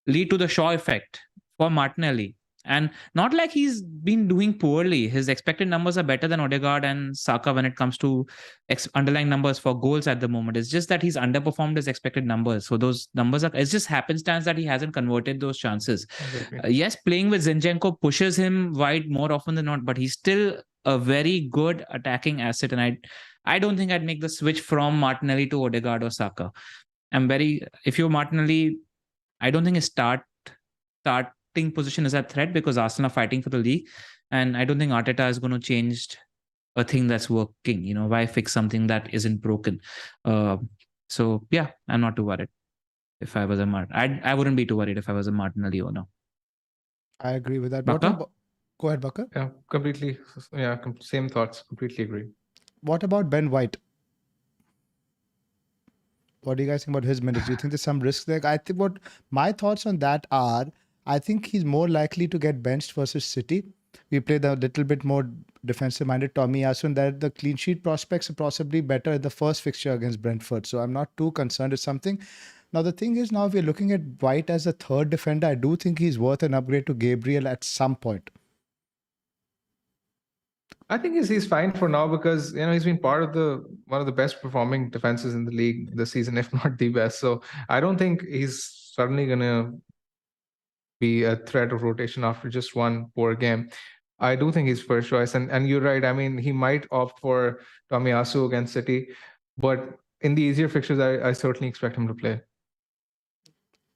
lead to the Shaw effect for Martinelli. And not like he's been doing poorly. His expected numbers are better than Odegaard and Saka when it comes to underlying numbers for goals at the moment. It's just that he's underperformed his expected numbers. So those numbers it's just happenstance that he hasn't converted those chances. Yes, playing with Zinchenko pushes him wide more often than not, but he's still a very good attacking asset. And I don't think I'd make the switch from Martinelli to Odegaard or Saka. If you're Martinelli, I don't think his starting position is a threat, because Arsenal are fighting for the league, and I don't think Arteta is going to change a thing that's working. Why fix something that isn't broken? So yeah, I'm not too worried. If I was I wouldn't be too worried if I was a Martinelli owner. I agree with that. Go ahead, Bakar. Yeah, completely. Yeah, same thoughts. Completely agree. What about Ben White? What do you guys think about his minutes? Do you think there's some risk there? I think what my thoughts on that are, I think he's more likely to get benched versus City. We played a little bit more defensive-minded Tomiyasu, and that the clean sheet prospects are possibly better in the first fixture against Brentford. So I'm not too concerned with something. Now, the thing is, now we're looking at White as a third defender. I do think he's worth an upgrade to Gabriel at some point. I think he's fine for now, because he's been part of one of the best performing defenses in the league this season, if not the best. So I don't think he's suddenly gonna be a threat of rotation after just one poor game. I do think he's first choice, and you're right. I mean, he might opt for Tomiyasu against City, but in the easier fixtures, I certainly expect him to play.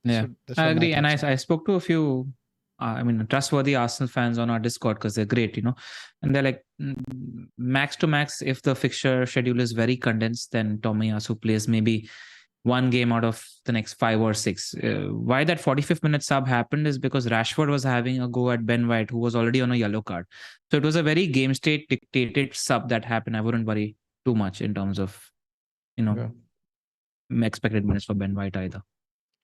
Yeah, so I agree. And I spoke to a few trustworthy Arsenal fans on our Discord, because they're great, and they're like, max to max, if the fixture schedule is very condensed, then Tomiyasu plays maybe one game out of the next 5 or 6. Why that 45th minute sub happened is because Rashford was having a go at Ben White, who was already on a yellow card. So it was a very game state dictated sub that happened. I wouldn't worry too much in terms of, expected minutes for Ben White either.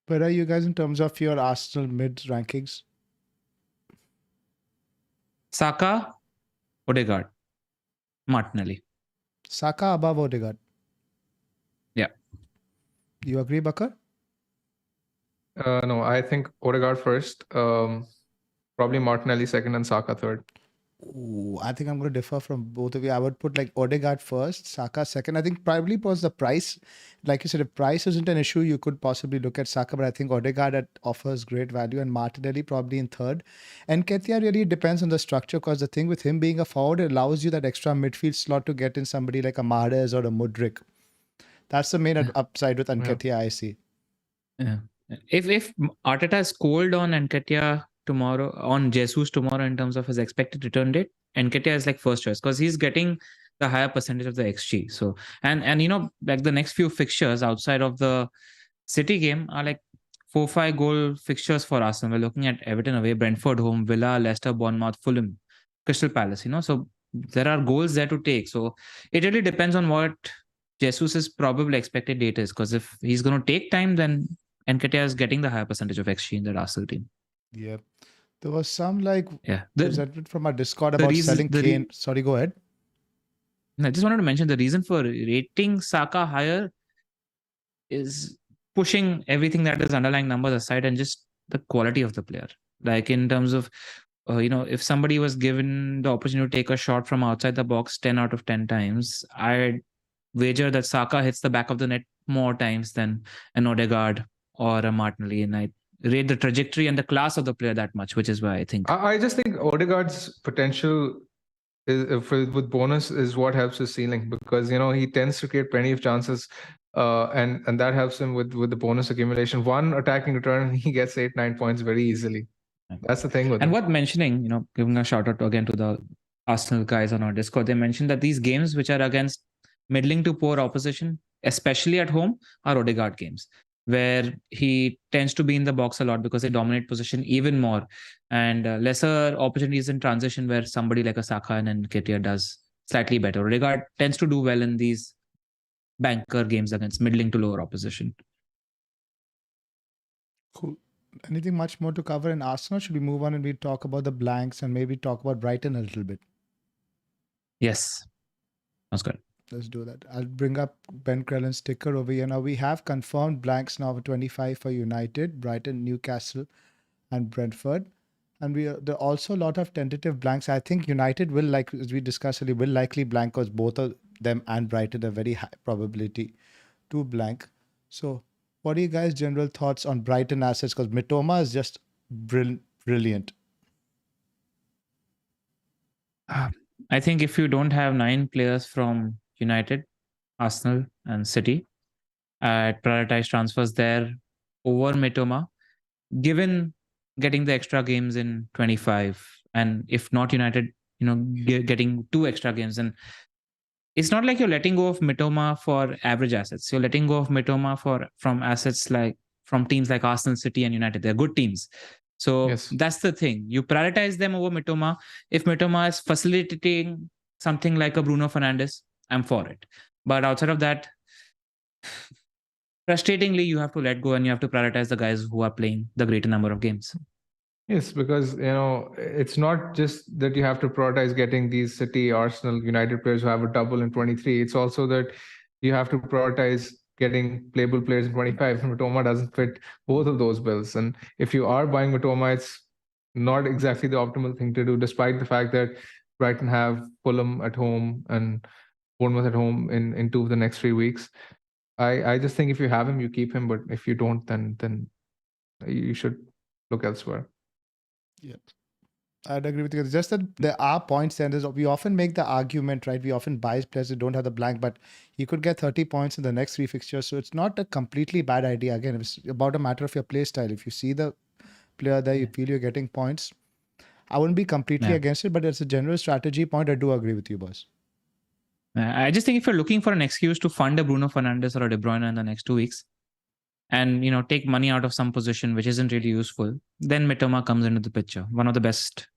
Where are you guys in terms of your Arsenal mid rankings? Saka, Odegaard, Martinelli. Saka above Odegaard. Yeah. You agree, Bakar? No, I think Odegaard first, probably Martinelli second, and Saka third. Ooh, I think I'm going to differ from both of you. I would put like Odegaard first, Saka second. I think probably because the price, like you said, if price isn't an issue, you could possibly look at Saka, but I think Odegaard offers great value, and Martinelli probably in third. And Nketiah really depends on the structure, because the thing with him being a forward, it allows you that extra midfield slot to get in somebody like a Mahrez or a Mudryk. That's the main upside with Nketiah, I see. Yeah. If Arteta is cold on Nketiah tomorrow, on Jesus tomorrow in terms of his expected return date, Nketiah is like first choice because he's getting the higher percentage of the XG. So and like the next few fixtures outside of the City game are like 4-5 goal fixtures for Arsenal. We're looking at Everton away, Brentford home, Villa, Leicester, Bournemouth, Fulham, Crystal Palace. So there are goals there to take. So it really depends on what Jesus's probable expected date is, because if he's going to take time, then Nketiah is getting the higher percentage of XG in the Arsenal team. Yeah. There was some presented from our Discord the about reason- selling the re- Kane. Sorry, go ahead. I just wanted to mention the reason for rating Saka higher is pushing everything that is underlying numbers aside and just the quality of the player. Like in terms of, if somebody was given the opportunity to take a shot from outside the box 10 out of 10 times, I'd wager that Saka hits the back of the net more times than an Odegaard or a Martinelli. And I rate the trajectory and the class of the player that much, which is why I think. I just think Odegaard's potential with bonus is what helps his ceiling, because he tends to create plenty of chances, and that helps him with the bonus accumulation. One attacking return, he gets 8-9 points very easily. That's the thing with And him. worth mentioning, giving a shout out again to the Arsenal guys on our Discord, they mentioned that these games which are against middling to poor opposition, especially at home, are Odegaard games, where he tends to be in the box a lot because they dominate position even more, and lesser opportunities in transition where somebody like a Saka and Nketiah does slightly better. Odegaard tends to do well in these banker games against middling to lower opposition. Cool. Anything much more to cover in Arsenal? Should we move on and we talk about the blanks and maybe talk about Brighton a little bit? Yes, that's good. Let's do that. I'll bring up Ben Crellin's sticker over here. Now we have confirmed blanks now for 25 for United, Brighton, Newcastle, and Brentford. And there are also a lot of tentative blanks. I think United will, like as we discussed earlier, will likely blank, because both of them and Brighton have very high probability to blank. So what are you guys' general thoughts on Brighton assets? Because Mitoma is just brilliant. I think if you don't have 9 players from United, Arsenal, and City, I'd prioritize transfers there over Mitoma, given getting the extra games in 25, and if not United, getting 2 extra games. And it's not like you're letting go of Mitoma for average assets. You're letting go of Mitoma from assets from teams like Arsenal, City, and United. They're good teams. So Yes. That's the thing. You prioritize them over Mitoma. If Mitoma is facilitating something like a Bruno Fernandes, I'm for it. But outside of that, frustratingly, you have to let go and you have to prioritize the guys who are playing the greater number of games. Yes, because it's not just that you have to prioritize getting these City, Arsenal, United players who have a double in 23. It's also that you have to prioritize getting playable players in 25. Mitoma doesn't fit both of those bills. And if you are buying Mitoma, it's not exactly the optimal thing to do, despite the fact that Brighton have Fulham at home and Bournemouth at home in 2 of the next 3 weeks. I just think if you have him, you keep him. But if you don't, then you should look elsewhere. Yeah, I'd agree with you. It's just that there are points there. We often make the argument, right? We often buy players who don't have the blank, but he could get 30 points in the next 3 fixtures. So it's not a completely bad idea. Again, it's about a matter of your play style. If you see the player there, you feel you're getting points, I wouldn't be completely against it, but it's a general strategy point. I do agree with you, boss. I just think if you're looking for an excuse to fund a Bruno Fernandes or a De Bruyne in the next 2 weeks, and take money out of some position which isn't really useful, then Mitoma comes into the picture. One of the best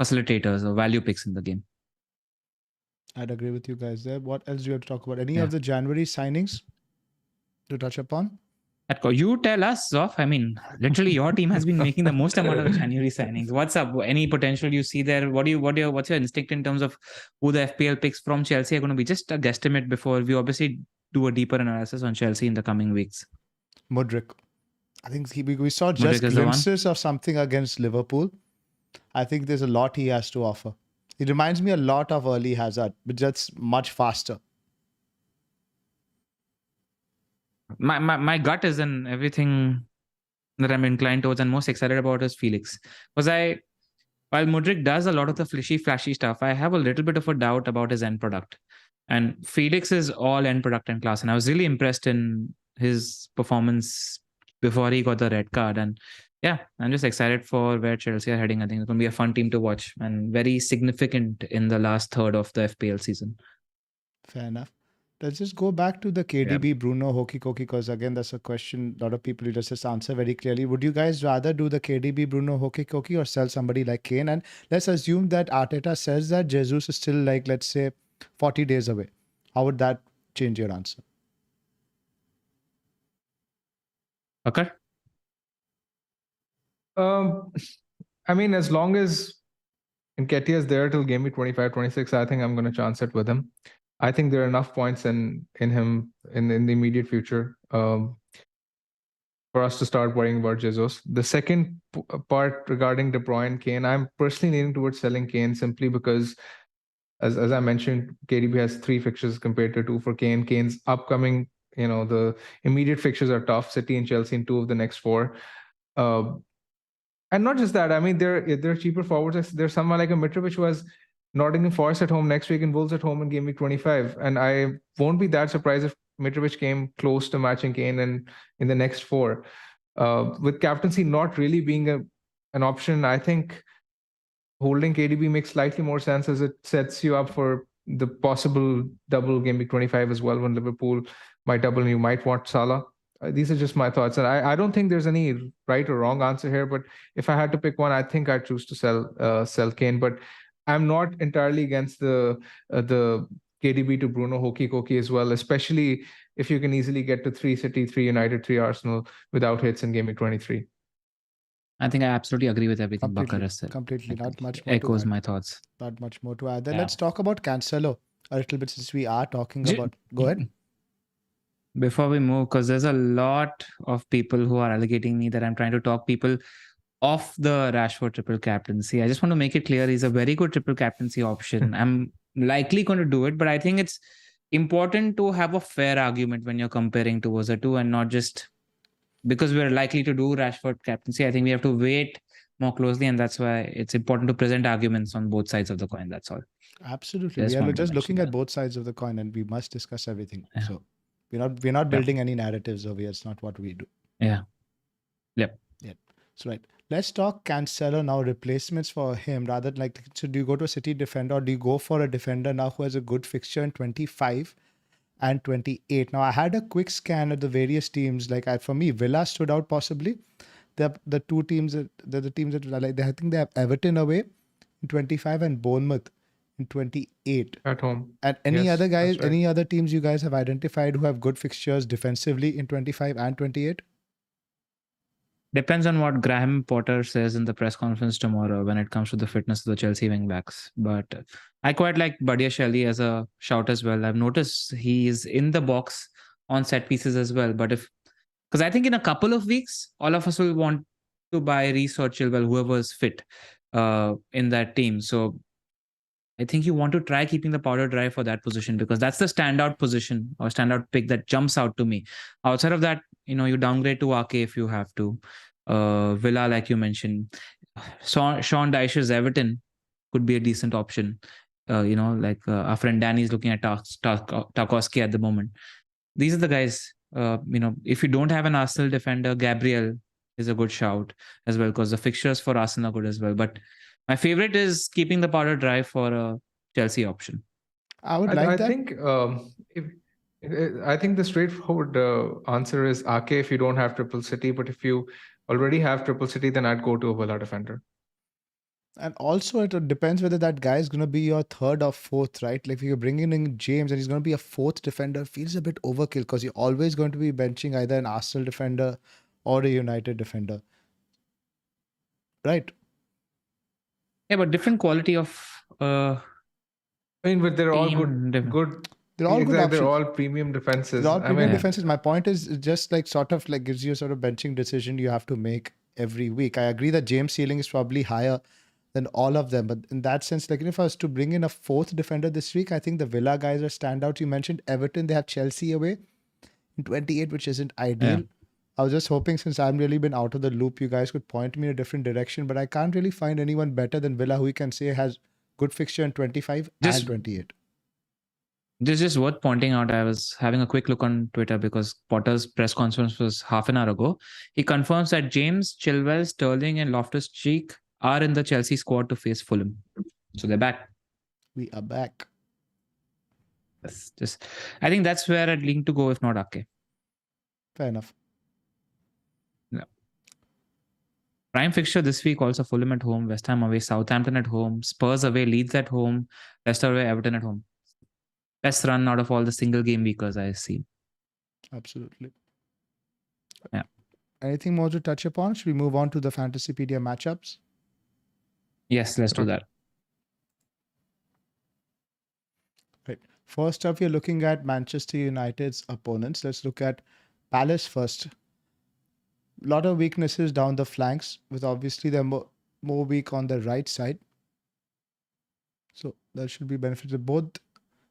facilitators or value picks in the game. I'd agree with you guys there. What else do you have to talk about? Any Yeah. of the January signings to touch upon? You tell us, Zoph. I mean, literally, your team has been making the most amount of January signings. What's up? Any potential you see there? What's your instinct in terms of who the FPL picks from Chelsea are going to be? Just a guesstimate before we obviously do a deeper analysis on Chelsea in the coming weeks. Mudryk. I think we saw just glimpses of something against Liverpool. I think there's a lot he has to offer. He reminds me a lot of early Hazard, but just much faster. My gut is in everything that I'm inclined towards and most excited about is Felix. Because while Mudryk does a lot of the flashy stuff, I have a little bit of a doubt about his end product. And Felix is all end product in class. And I was really impressed in his performance before he got the red card. And yeah, I'm just excited for where Chelsea are heading. I think it's going to be a fun team to watch and very significant in the last third of the FPL season. Fair enough. Let's just go back to the KDB Bruno Hokey Cokey, because again, that's a question a lot of people just answer very clearly. Would you guys rather do the KDB Bruno Hokey Cokey or sell somebody like Kane? And let's assume that Arteta says that Jesus is still like, let's say, 40 days away. How would that change your answer? Okay. I mean, as long as Nketiah is there till game week 25, 26, I think I'm going to chance it with him. I think there are enough points in him in the immediate future for us to start worrying about Jesus. The second part regarding De Bruyne, Kane, I'm personally leaning towards selling Kane simply because, as I mentioned, KDB has 3 fixtures compared to 2 for Kane. Kane's upcoming, the immediate fixtures are tough. City and Chelsea in 2 of the next 4. And not just that, I mean, they're cheaper forwards. There's someone like a Mitrovic who has Nottingham Forest at home next week and Wolves at home in game week 25. And I won't be that surprised if Mitrovic came close to matching Kane in the next 4. With captaincy not really being an option, I think holding KDB makes slightly more sense as it sets you up for the possible double game week 25 as well when Liverpool might double and you might want Salah. These are just my thoughts. And I don't think there's any right or wrong answer here. But if I had to pick one, I think I'd choose to sell Kane. But I'm not entirely against the KDB to Bruno Hokey Cokey as well, especially if you can easily get to 3 City, 3 United, 3 Arsenal without hits in game week 23. I think I absolutely agree with everything Bakar has said. Completely. Not much more echoes my thoughts. Not much more to add. Then let's talk about Cancelo a little bit since we are talking about... Go ahead. Before we move, because there's a lot of people who are allocating me that I'm trying to talk people off the Rashford triple captaincy. I just want to make it clear he's a very good triple captaincy option. I'm likely going to do it, but I think it's important to have a fair argument when you're comparing towards the two and not just because we're likely to do Rashford captaincy. I think we have to wait more closely, and that's why it's important to present arguments on both sides of the coin. That's all. Absolutely. We are just looking at both sides of the coin and we must discuss everything. Yeah. So we're not building any narratives over here. It's not what we do. Yeah. Yep. So right. Let's talk Cancelo now, replacements for him. Rather than so do you go to a City defender or do you go for a defender now who has a good fixture in 25 and 28? Now, I had a quick scan at the various teams. For me, Villa stood out possibly. The two teams, they're the teams that I think they have Everton away in 25 and Bournemouth in 28. At home. And any other guys, any other teams you guys have identified who have good fixtures defensively in 25 and 28? Depends on what Graham Potter says in the press conference tomorrow when it comes to the fitness of the Chelsea wing backs. But I quite like Badia Shelley as a shout as well. I've noticed he is in the box on set pieces as well. But because I think in a couple of weeks, all of us will want to buy Reece or Chilwell, whoever's fit in that team. So I think you want to try keeping the powder dry for that position because that's the standout position or standout pick that jumps out to me. Outside of that, you downgrade to Ake if you have to. Villa, like you mentioned. Sean Dyche's Everton could be a decent option. Our friend Danny's looking at Tarkowski at the moment. These are the guys, if you don't have an Arsenal defender, Gabriel is a good shout as well because the fixtures for Arsenal are good as well. But my favorite is keeping the powder dry for a Chelsea option. I would like that. I think I think the straightforward answer is Ake if you don't have Triple City, but if you already have Triple City, then I'd go to a Villa defender. And also, it depends whether that guy is going to be your third or fourth, right? Like if you're bringing in James and he's going to be a fourth defender, feels a bit overkill because you're always going to be benching either an Arsenal defender or a United defender, right? Yeah, but different quality of. I mean, but they're all Team good. They're all good Exactly, they're options. all premium defenses. They're all premium Yeah. defenses. My point is just like sort of like gives you a sort of benching decision you have to make every week. I agree that James' ceiling is probably higher than all of them, but in that sense, like if I was to bring in a fourth defender this week, I think the Villa guys are standouts. You mentioned Everton; they have Chelsea away in 28, which isn't ideal. Yeah. I was just hoping, since I've really been out of the loop, you guys could point me in a different direction, but I can't really find anyone better than Villa who we can say has good fixture in 25 Just- and 28. This is just worth pointing out. I was having a quick look on Twitter because Potter's press conference was half an hour ago. He confirms that James, Chilwell, Sterling, and Loftus-Cheek are in the Chelsea squad to face Fulham. So they're back. We are back. Just, I think that's where I'd lean to go, if not Ake. Fair enough. Prime fixture this week also Fulham at home, West Ham away, Southampton at home, Spurs away, Leeds at home, Leicester away, Everton at home. Best run out of all the single game weekers I've seen. Absolutely. Yeah. Anything more to touch upon? Should we move on to the Fantasypedia matchups? Yes, let's do that. Right. First up, we're looking at Manchester United's opponents. Let's look at Palace first. A lot of weaknesses down the flanks, with obviously they're more weak on the right side. So that should be benefited. Both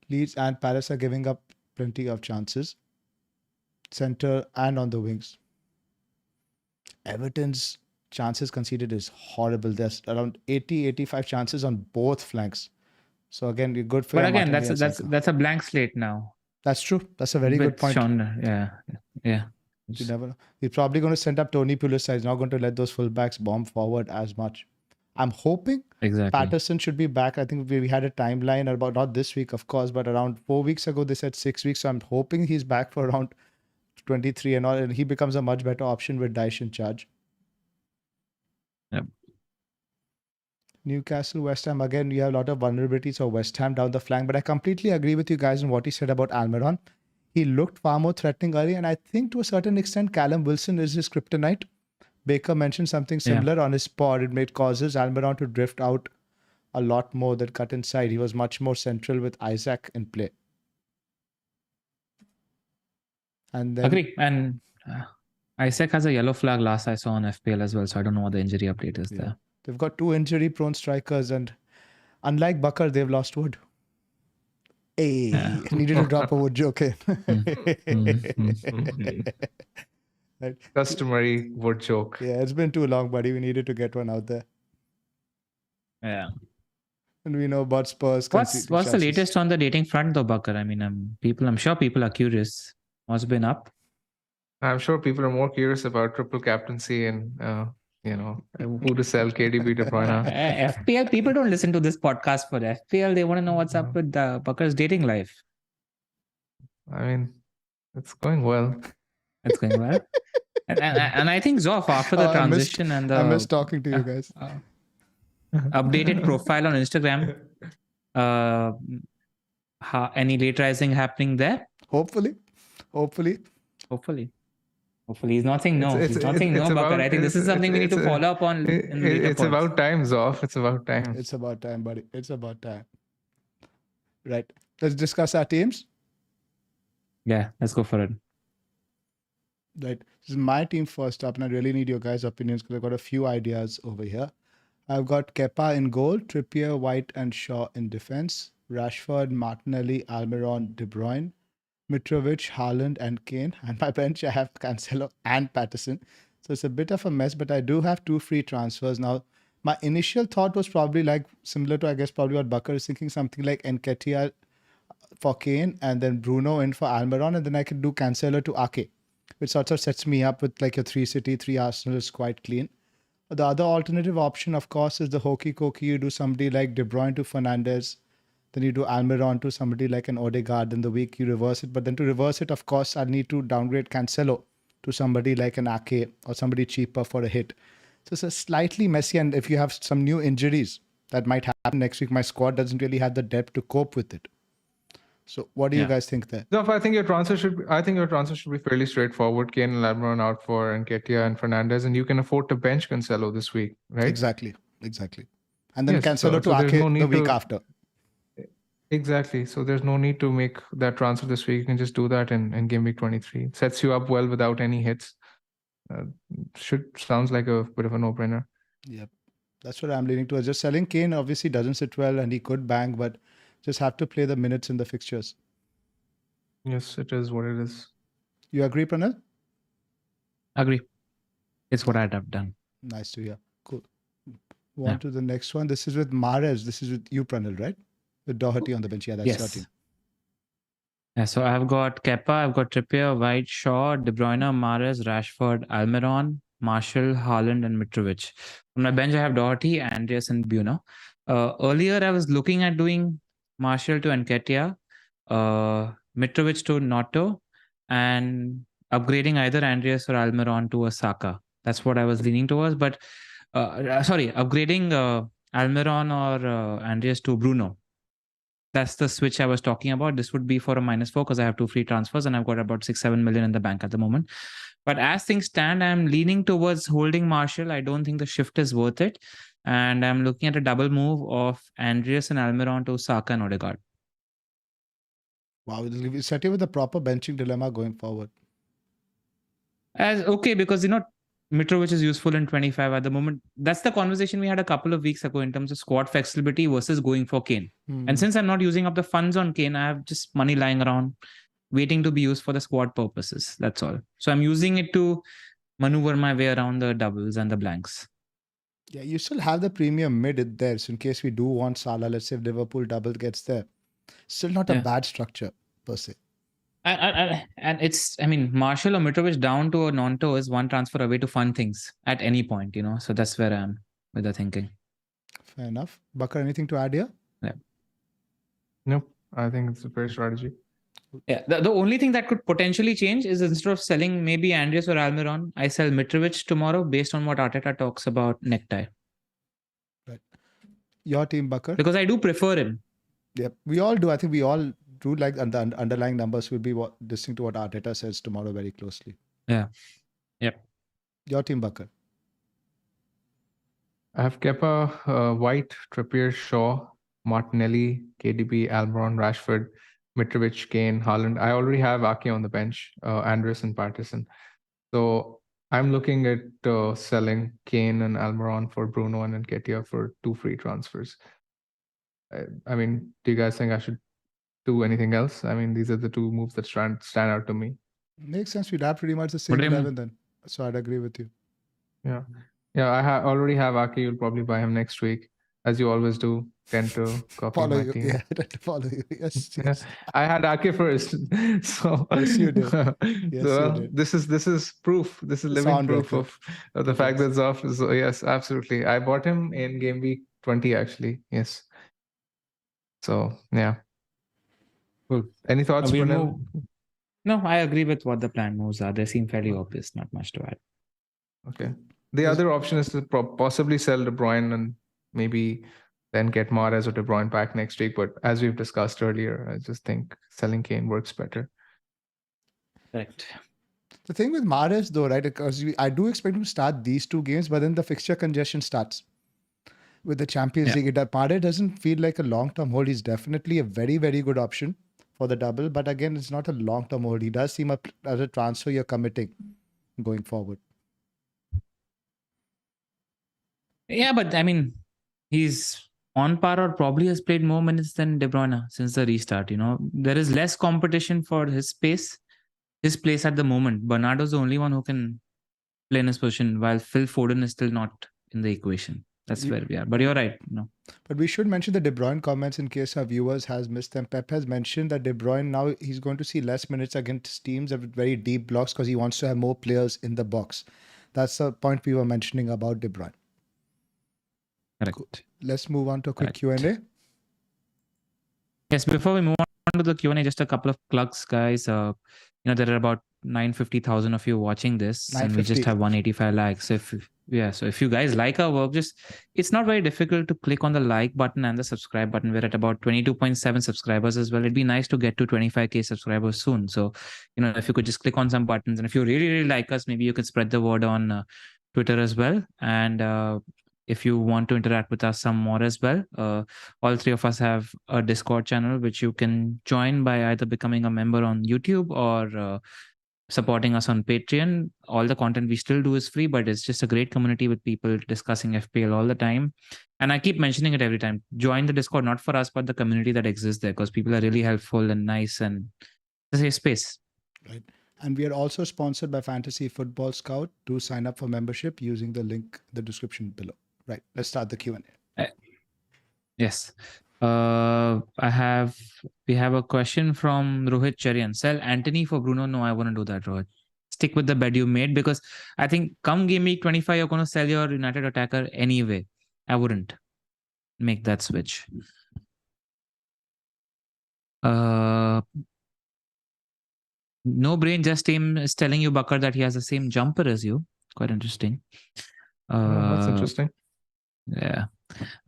Leeds and Palace are giving up plenty of chances, center and on the wings. Everton's chances conceded is horrible. There's around 80-85 chances on both flanks. So again, you're good for. But your again, Martinelli and Saka. that's a blank slate now. That's true. That's a very good point. Yeah. You never know. He's probably going to send up Tony Pulis. He's not going to let those fullbacks bomb forward as much. I'm hoping Exactly. Patterson should be back. I think we had a timeline about, not this week, of course, but around 4 weeks ago, they said 6 weeks. So I'm hoping he's back for around 23 and all, and he becomes a much better option with Dyche in charge. Yep. Newcastle, West Ham. Again, you have a lot of vulnerabilities for West Ham down the flank, but I completely agree with you guys on what he said about Almiron. He looked far more threatening early, and I think to a certain extent, Callum Wilson is his kryptonite. Baker mentioned something similar on his pod. It causes Almiron to drift out a lot more than cut inside. He was much more central with Isaac in play. And then Agree. And Isaac has a yellow flag last I saw on FPL as well, so I don't know what the injury update is there. They've got 2 injury-prone strikers, and unlike Bakar, they've lost Wood. Hey, needed to drop a Wood joke in. Right. Customary Wood joke. Yeah, it's been too long, buddy. We needed to get one out there. Yeah. And we know about Spurs. What's the latest on the dating front though, Bakar? I mean, I'm sure people are curious. What's been up? I'm sure people are more curious about triple captaincy and who to sell KDB De Bruyne. FPL people don't listen to this podcast for FPL. They want to know what's up with Bakar's dating life. I mean, it's going well. It's going well. And I think Zoph, after the transition and the I miss talking to you guys. Updated profile on Instagram, any late rising happening there? Hopefully. He's not saying no. He's not saying no, Bakar. I think this is something we need to follow up on. It's about time, Zoph. It's about time. It's about time, buddy. It's about time. Right. Let's discuss our teams. Yeah, let's go for it. Right. This is my team first up, and I really need your guys' opinions because I've got a few ideas over here. I've got Kepa in goal, Trippier, White, and Shaw in defense, Rashford, Martinelli, Almiron, De Bruyne, Mitrovic, Haaland, and Kane. And my bench, I have Cancelo and Patterson. So it's a bit of a mess, but I do have 2 free transfers. Now, my initial thought was probably like similar to, I guess, probably what Bakar is thinking, something like Nketiah for Kane and then Bruno in for Almiron, and then I could do Cancelo to Ake, which sort of sets me up with like a 3 City, 3 Arsenal is quite clean. The other alternative option, of course, is the hokey cokey. You do somebody like De Bruyne to Fernandes, Then you do Almiron to somebody like an Odegaard. Then the week you reverse it. But then to reverse it, of course, I need to downgrade Cancelo to somebody like an Ake or somebody cheaper for a hit. So it's a slightly messy. And if you have some new injuries that might happen next week, my squad doesn't really have the depth to cope with it. So what do you guys think there? Zoph, I think your transfer should be fairly straightforward. Kane and Almiron out for Nketiah and Fernandes, and you can afford to bench Cancelo this week, right? Exactly. And then Cancelo to Ake the week after. Exactly. So there's no need to make that transfer this week. You can just do that in game week 23. It sets you up well without any hits. Sounds like a bit of a no-brainer. Yep. That's what I'm leaning towards. Just selling Kane obviously doesn't sit well and he could bang, but just have to play the minutes in the fixtures. Yes, it is what it is. You agree, Pranal? Agree. It's what I'd have done. Nice to hear. Cool. On to the next one. This is with Mahrez. This is with you, Pranal, right? With Doherty on the bench. Yeah, that's your team. Yeah, so I've got Kepa, I've got Trippier, White, Shaw, De Bruyne, Mahrez, Rashford, Almiron, Martial, Haaland, and Mitrovic. On my bench, I have Doherty, Andreas, and Bruno. Earlier, I was looking at doing Martial to Nketiah, Mitrovic to Noto, and upgrading either Andreas or Almiron to a Saka. That's what I was leaning towards. But upgrading Almiron or Andreas to Bruno. That's the switch I was talking about. This would be for a -4 because I have 2 free transfers and I've got about 6-7 million in the bank at the moment. But as things stand, I'm leaning towards holding Martial. I don't think the shift is worth it. And I'm looking at a double move of Andreas and Almiron to Saka and Odegaard. Wow, it'll set you with a proper benching dilemma going forward. Because Mitrovic is useful in 25 at the moment. That's the conversation we had a couple of weeks ago in terms of squad flexibility versus going for Kane. And since I'm not using up the funds on Kane, I have just money lying around waiting to be used for the squad purposes. That's all. So I'm using it to maneuver my way around the doubles and the blanks. Yeah, you still have the premium mid there. So in case we do want Salah, let's say if Liverpool double gets there, still not a bad structure per se. And it's, Martial or Mitrovic down to a Nonto is one transfer away to fund things at any point, So that's where I am with the thinking. Fair enough. Bakar, anything to add here? Yeah. Nope. I think it's a fair strategy. Yeah. The only thing that could potentially change is instead of selling maybe Andreas or Almiron, I sell Mitrovic tomorrow based on what Arteta talks about necktie. Right. Your team, Bakar? Because I do prefer him. Yep. We all do. I think we all do like the underlying numbers will be listening to what Arteta says tomorrow very closely. Yeah. Yep. Your team, Bakar? I have Kepa, White, Trippier, Shaw, Martinelli, KDB, Almiron, Rashford, Mitrovic, Kane, Haaland. I already have Ake on the bench, Andres and Patterson. So I'm looking at selling Kane and Almiron for Bruno and Nketiah for 2 free transfers. Do you guys think I should do anything else? These are the 2 moves that stand out to me. Makes sense. We'd have pretty much the same 11 then. So I'd agree with you. Yeah. I already have Ake. You'll probably buy him next week, as you always do. Tend to copy follow my you. team. Yeah, to follow you. Yes. I had Ake first. So yes, you did. Yes, you did. This is proof. This is living proof of the fact that Zoph is. Yes, absolutely. I bought him in game week 20 actually. Yes. So yeah. Cool. Any thoughts, Pranal? No, I agree with what the plan moves are. They seem fairly obvious. Not much to add. Okay. The other option is to possibly sell De Bruyne and maybe then get Mahrez or De Bruyne back next week. But as we've discussed earlier, I just think selling Kane works better. Correct. The thing with Mahrez though, right? Because I do expect him to start these 2 games, but then the fixture congestion starts with the Champions League. Mahrez doesn't feel like a long-term hold. He's definitely a very, very good option for the double. But again, it's not a long-term hold. He does seem as a transfer you're committing going forward. Yeah, but he's on par or probably has played more minutes than De Bruyne since the restart. There is less competition for his place at the moment. Bernardo's the only one who can play in his position, while Phil Foden is still not in the equation. That's where we are. But you're right. But we should mention the De Bruyne comments in case our viewers has missed them. Pep has mentioned that De Bruyne now he's going to see less minutes against teams with very deep blocks because he wants to have more players in the box. That's the point we were mentioning about De Bruyne. Correct. Cool. Let's move on to a quick Q&A. Yes, before we move on to the Q&A, just a couple of plugs, guys. There are about 950,000 of you watching this, and we just have 185 likes. So if you guys like our work, it's not very difficult to click on the like button and the subscribe button. We're at about 22.7 subscribers as well. It'd be nice to get to 25k subscribers soon. So, if you could just click on some buttons, and if you really, really like us, maybe you could spread the word on Twitter as well. And if you want to interact with us some more as well, all three of us have a Discord channel, which you can join by either becoming a member on YouTube or supporting us on Patreon. All the content we still do is free, but it's just a great community with people discussing FPL all the time. And I keep mentioning it every time. Join the Discord, not for us, but the community that exists there, because people are really helpful and nice, and it's a safe space. Right. And we are also sponsored by Fantasy Football Scout. Do sign up for membership using the link in the description below. Right. Let's start the Q&A. Yes. We have a question from Rohit Cherian. Sell Anthony for Bruno? No, I wouldn't do that, Rohit. Stick with the bet you made, because I think come game week 25, you're going to sell your United attacker anyway. I wouldn't make that switch. No Brain Just Team is telling you, Bakar, that he has the same jumper as you. Quite interesting. That's interesting. Yeah.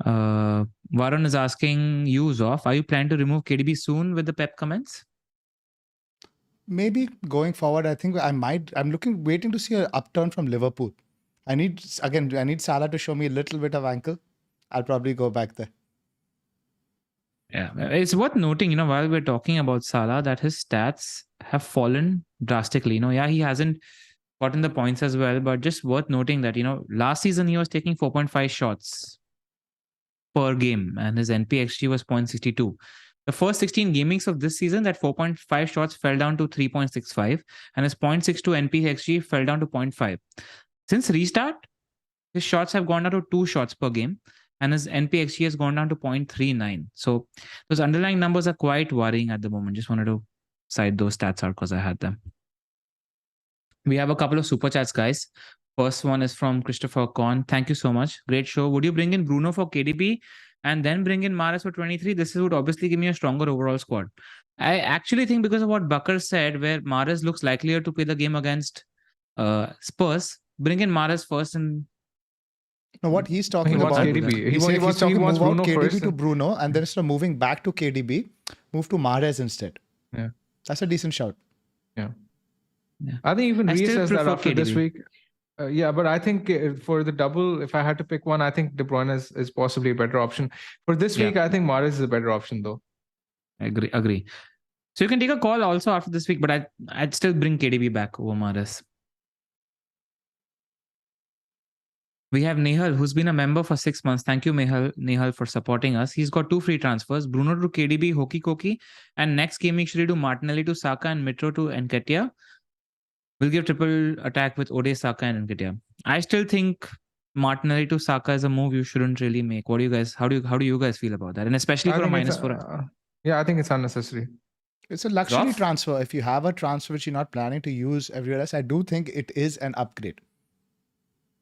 Varun is asking you, Zoph, are you planning to remove KDB soon with the Pep comments? Maybe going forward, I think I might. I'm waiting to see an upturn from Liverpool. I need Salah to show me a little bit of ankle. I'll probably go back there. Yeah, it's worth noting, while we're talking about Salah, that his stats have fallen drastically. He hasn't gotten the points as well, but just worth noting that, last season he was taking 4.5 shots per game, and his NPXG was 0.62. The first 16 game weeks of this season, that 4.5 shots fell down to 3.65, and his 0.62 NPXG fell down to 0.5. Since restart, his shots have gone down to 2 shots per game, and his NPXG has gone down to 0.39. So those underlying numbers are quite worrying at the moment. Just wanted to cite those stats out because I had them. We have a couple of super chats, guys. First one is from Christopher Korn. Thank you so much. Great show. Would you bring in Bruno for KDB and then bring in Mahrez for 23? This would obviously give me a stronger overall squad. I actually think, because of what Bakar said, where Mahrez looks likelier to play the game against Spurs, bring in Mahrez first. And no, what he's talking about, KDB. He wants to move out KDB first to Bruno, and then instead of moving back to KDB, move to Mahrez instead. Yeah, that's a decent shout. Yeah. I think even reassess that after KDB. This week. But I think for the double, if I had to pick one, I think De Bruyne is possibly a better option. For this week, I think Mahrez is a better option, though. Agree. So you can take a call also after this week, but I'd still bring KDB back over Mahrez. We have Nehal, who's been a member for 6 months. Thank you, Nehal, for supporting us. He's got 2 free transfers: Bruno to KDB, Hoki Koki, and next game week should he do Martinelli to Saka and Mitro to Nketiah. We'll give triple attack with Ode, Saka, and Nketiah. I still think Martinelli to Saka is a move you shouldn't really make. What do you guys? How do you guys feel about that? And especially for a -4. Yeah, I think it's unnecessary. It's a luxury transfer. If you have a transfer which you're not planning to use everywhere else, I do think it is an upgrade.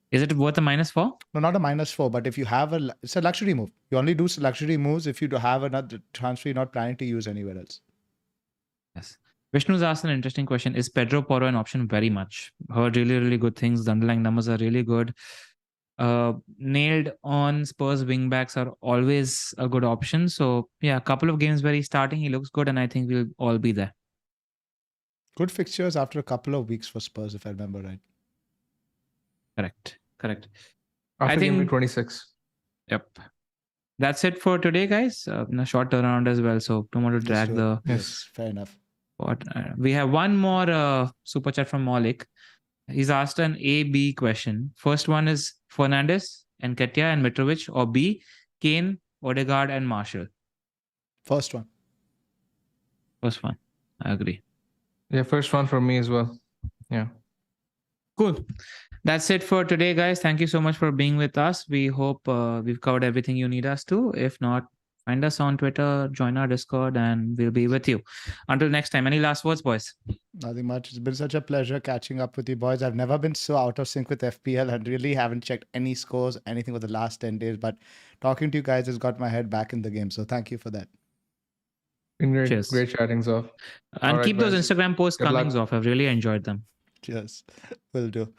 Is it worth a -4? No, not a -4, but if you have it's a luxury move. You only do luxury moves if you have another transfer you're not planning to use anywhere else. Yes. Vishnu's asked an interesting question. Is Pedro Porro an option? Very much. Heard really, really good things. The underlying numbers are really good. Nailed on Spurs wingbacks are always a good option. So, yeah, a couple of games where he's starting, he looks good, and I think we'll all be there. Good fixtures after a couple of weeks for Spurs, if I remember right. Correct. After game week 26. Yep. That's it for today, guys. A short turnaround as well. So, don't want to drag the... Yes, fair enough. We have one more super chat from Malik. He's asked an A-B question. First one is Fernandes, Nketiah, and Mitrovic, or B, Kane, Odegaard, and Martial. First one. I agree. Yeah, first one for me as well. Yeah. Cool. That's it for today, guys. Thank you so much for being with us. We hope we've covered everything you need us to. If not, find us on Twitter, join our Discord, and we'll be with you. Until next time, any last words, boys? Nothing much. It's been such a pleasure catching up with you, boys. I've never been so out of sync with FPL and really haven't checked any scores, anything for the last 10 days. But talking to you guys has got my head back in the game. So thank you for that. Been great, Cheers. great chatting, Zoph. And All keep right, those guys. Instagram posts Good coming, luck. Zoph. I've really enjoyed them. Cheers. Will do.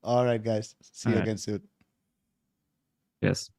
All right, guys. See you All right. again soon. Yes.